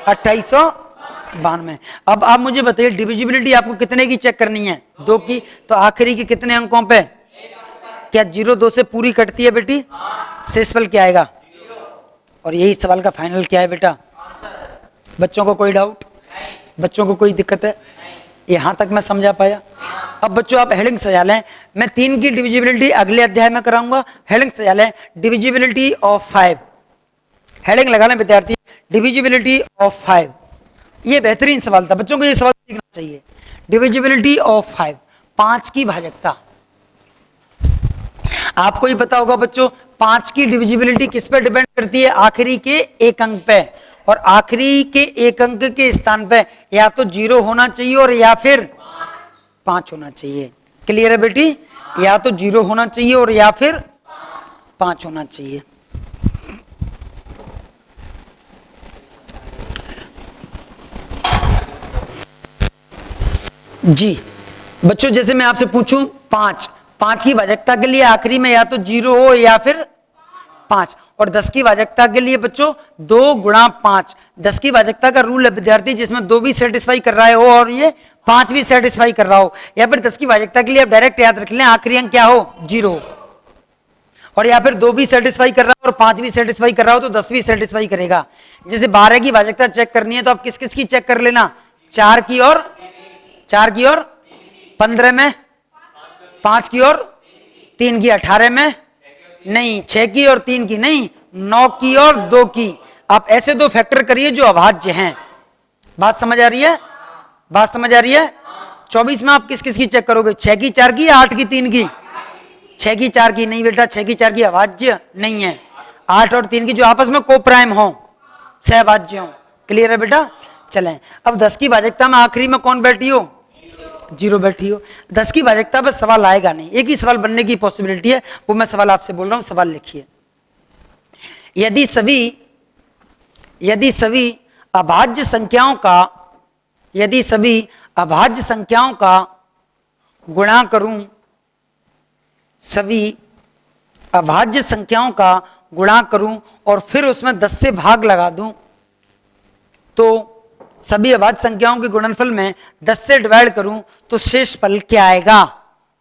2892। अब आप मुझे बताइए डिविजिबिलिटी आपको कितने की चेक करनी है, 2 की, तो आखिरी के कितने अंकों पे, क्या 0 2 से पूरी कटती है बेटी, शेषफल क्या आएगा, और यही सवाल का फाइनल क्या है बेटा। बच्चों को कोई डाउट, बच्चों को कोई दिक्कत है, यहां तक मैं समझा पाया। अब बच्चों आप हेडिंग सजा लें, मैं 3 की डिविजिबिलिटी अगले अध्याय में कराऊंगा। हेडिंग सजा लें, डिविजिबिलिटी ऑफ 5, हेडिंग लगा लें विद्यार्थी, डिविजिबिलिटी ऑफ 5। ये बेहतरीन सवाल था बच्चों को, ये सवाल सीखना चाहिए। डिविजिबिलिटी ऑफ 5, 5 की भाजकता। आपको ही पता होगा बच्चों 5 की डिविजिबिलिटी किस पे डिपेंड करती है, आखिरी के एक अंक पे, और आखिरी के एक अंक के स्थान पे या तो 0 होना चाहिए और या फिर 5 होना चाहिए। क्लियर है बेटी, या तो 0 होना चाहिए और या फिर 5 होना चाहिए। जी बच्चों, जैसे मैं आपसे पूछूं 5 की भाजकता के लिए आखिरी में या तो 0 हो या फिर 5, और 10 की भाजकता के लिए बच्चों 2 गुणा 5। 10 की भाजकता का रूल है विद्यार्थी जिसमें 2 भी सेटिस्फाई कर रहा हो और ये 5 भी सेटिस्फाई कर रहा हो, या फिर 10 की भाजकता के लिए आप डायरेक्ट याद रख लें आखिरी अंक क्या हो, 0, और या फिर 2 भी सेटिस्फाई कर रहा हो और 5 भी सेटिस्फाई कर रहा हो तो 10 भी सेटिस्फाई करेगा। जैसे 12 की भाजकता चेक करनी है तो आप किस किस की चेक कर लेना, 4 की और 15 में, 5 की और 3 की, 18 में नहीं, 6 की और 3 की नहीं, 9 की और 2 की। आप ऐसे 2 फैक्टर करिए जो अभाज्य हैं। बात समझ आ रही है, बात समझ आ रही है। 24 में आप किस किस की चेक करोगे, 6 की 4 की या 8 की 3 की, 6 की 4 की नहीं बेटा, 6 की 4 की अभाज्य नहीं है। 8 और 3 की जो आपस में को प्राइम हो, सहभाज्य हो। क्लियर है बेटा, चलें। अब 10 की भाजकता में आखिरी में कौन बैठी हो, 0 बैठी हो। 10 की भाजकता पर सवाल आएगा नहीं, एक ही सवाल बनने की पॉसिबिलिटी है, वो मैं सवाल आपसे बोल रहा हूं, सवाल लिखिए। यदि सभी अभाज्य संख्याओं का गुणा करूं, सभी अभाज्य संख्याओं का गुणा करूं और फिर उसमें 10 से भाग लगा दूं, तो सभी अभाज्य संख्याओं के गुणनफल में 10 से डिवाइड करूं तो शेषफल क्या आएगा,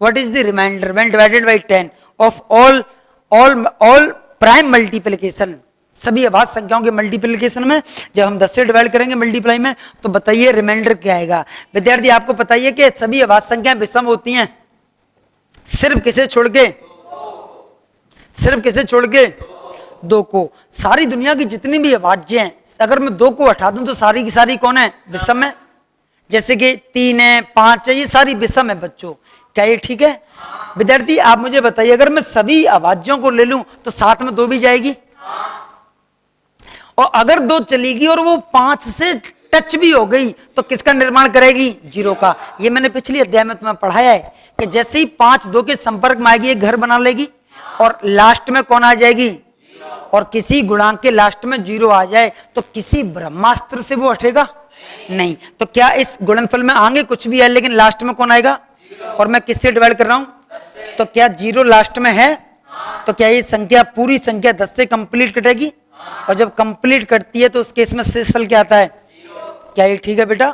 what is the reminder when divided by 10 of all prime multiplication. सभी अभाज्य संख्याओं के मल्टीप्लिकेशन में जब हम 10 से डिवाइड करेंगे मल्टीप्लाई में, तो बताइए रिमाइंडर क्या आएगा। विद्यार्थी आपको बताइए कि सभी अभाज्य संख्याएं विषम होती हैं, सिर्फ किसे छोड़ के, 2 को। सारी दुनिया की जितनी भी अभाज्य हैं अगर मैं 2 को हटा दूं तो सारी की सारी कौन है, विषम है। जैसे कि 3 है, 5 है, ये सारी विषम है बच्चों। क्या ये ठीक है विद्यार्थी? आप मुझे बताइए अगर मैं सभी अभाज्यों को ले लूं तो साथ में 2 भी जाएगी, और अगर 2 चलेगी और वो 5 से टच भी हो गई तो किसका निर्माण करेगी, 0 का। ये मैंने पिछले अध्याय में तुम्हें पढ़ाया है कि जैसे ही 5 2 के संपर्क में आएगी एक घर बना लेगी और लास्ट में कौन आ जाएगी, और किसी गुणांक के लास्ट में 0 आ जाए तो किसी ब्रह्मास्त्र से वो हटेगा नहीं। तो क्या इस गुणनफल में आगे कुछ भी है लेकिन लास्ट में कौन आएगा, और मैं किससे डिवाइड कर रहा हूं, तो क्या 0 लास्ट में है, तो क्या ये संख्या पूरी संख्या 10 से कंप्लीट कटेगी, और जब कंप्लीट कटती है तो उस केस में शेष फल क्या आता है, क्या ये ठीक है बेटा।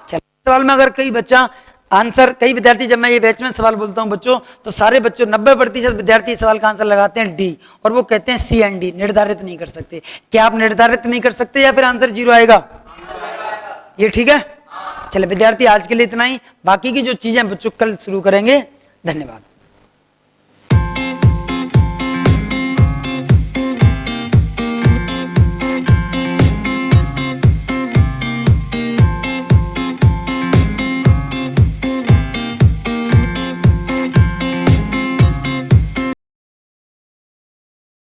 चलो सवाल में अगर कई बच्चा आंसर, कई विद्यार्थी, जब मैं ये बैच में सवाल बोलता हूं बच्चों तो सारे बच्चों 90% विद्यार्थी इस सवाल का आंसर लगाते हैं डी, और वो कहते हैं सी एंड डी, निर्धारित नहीं कर सकते। क्या आप निर्धारित नहीं कर सकते या फिर आंसर 0 आएगा, ये ठीक है। चले विद्यार्थी आज के लिए इतना ही, बाकी की जो चीजें बच्चों कल शुरू करेंगे। धन्यवाद।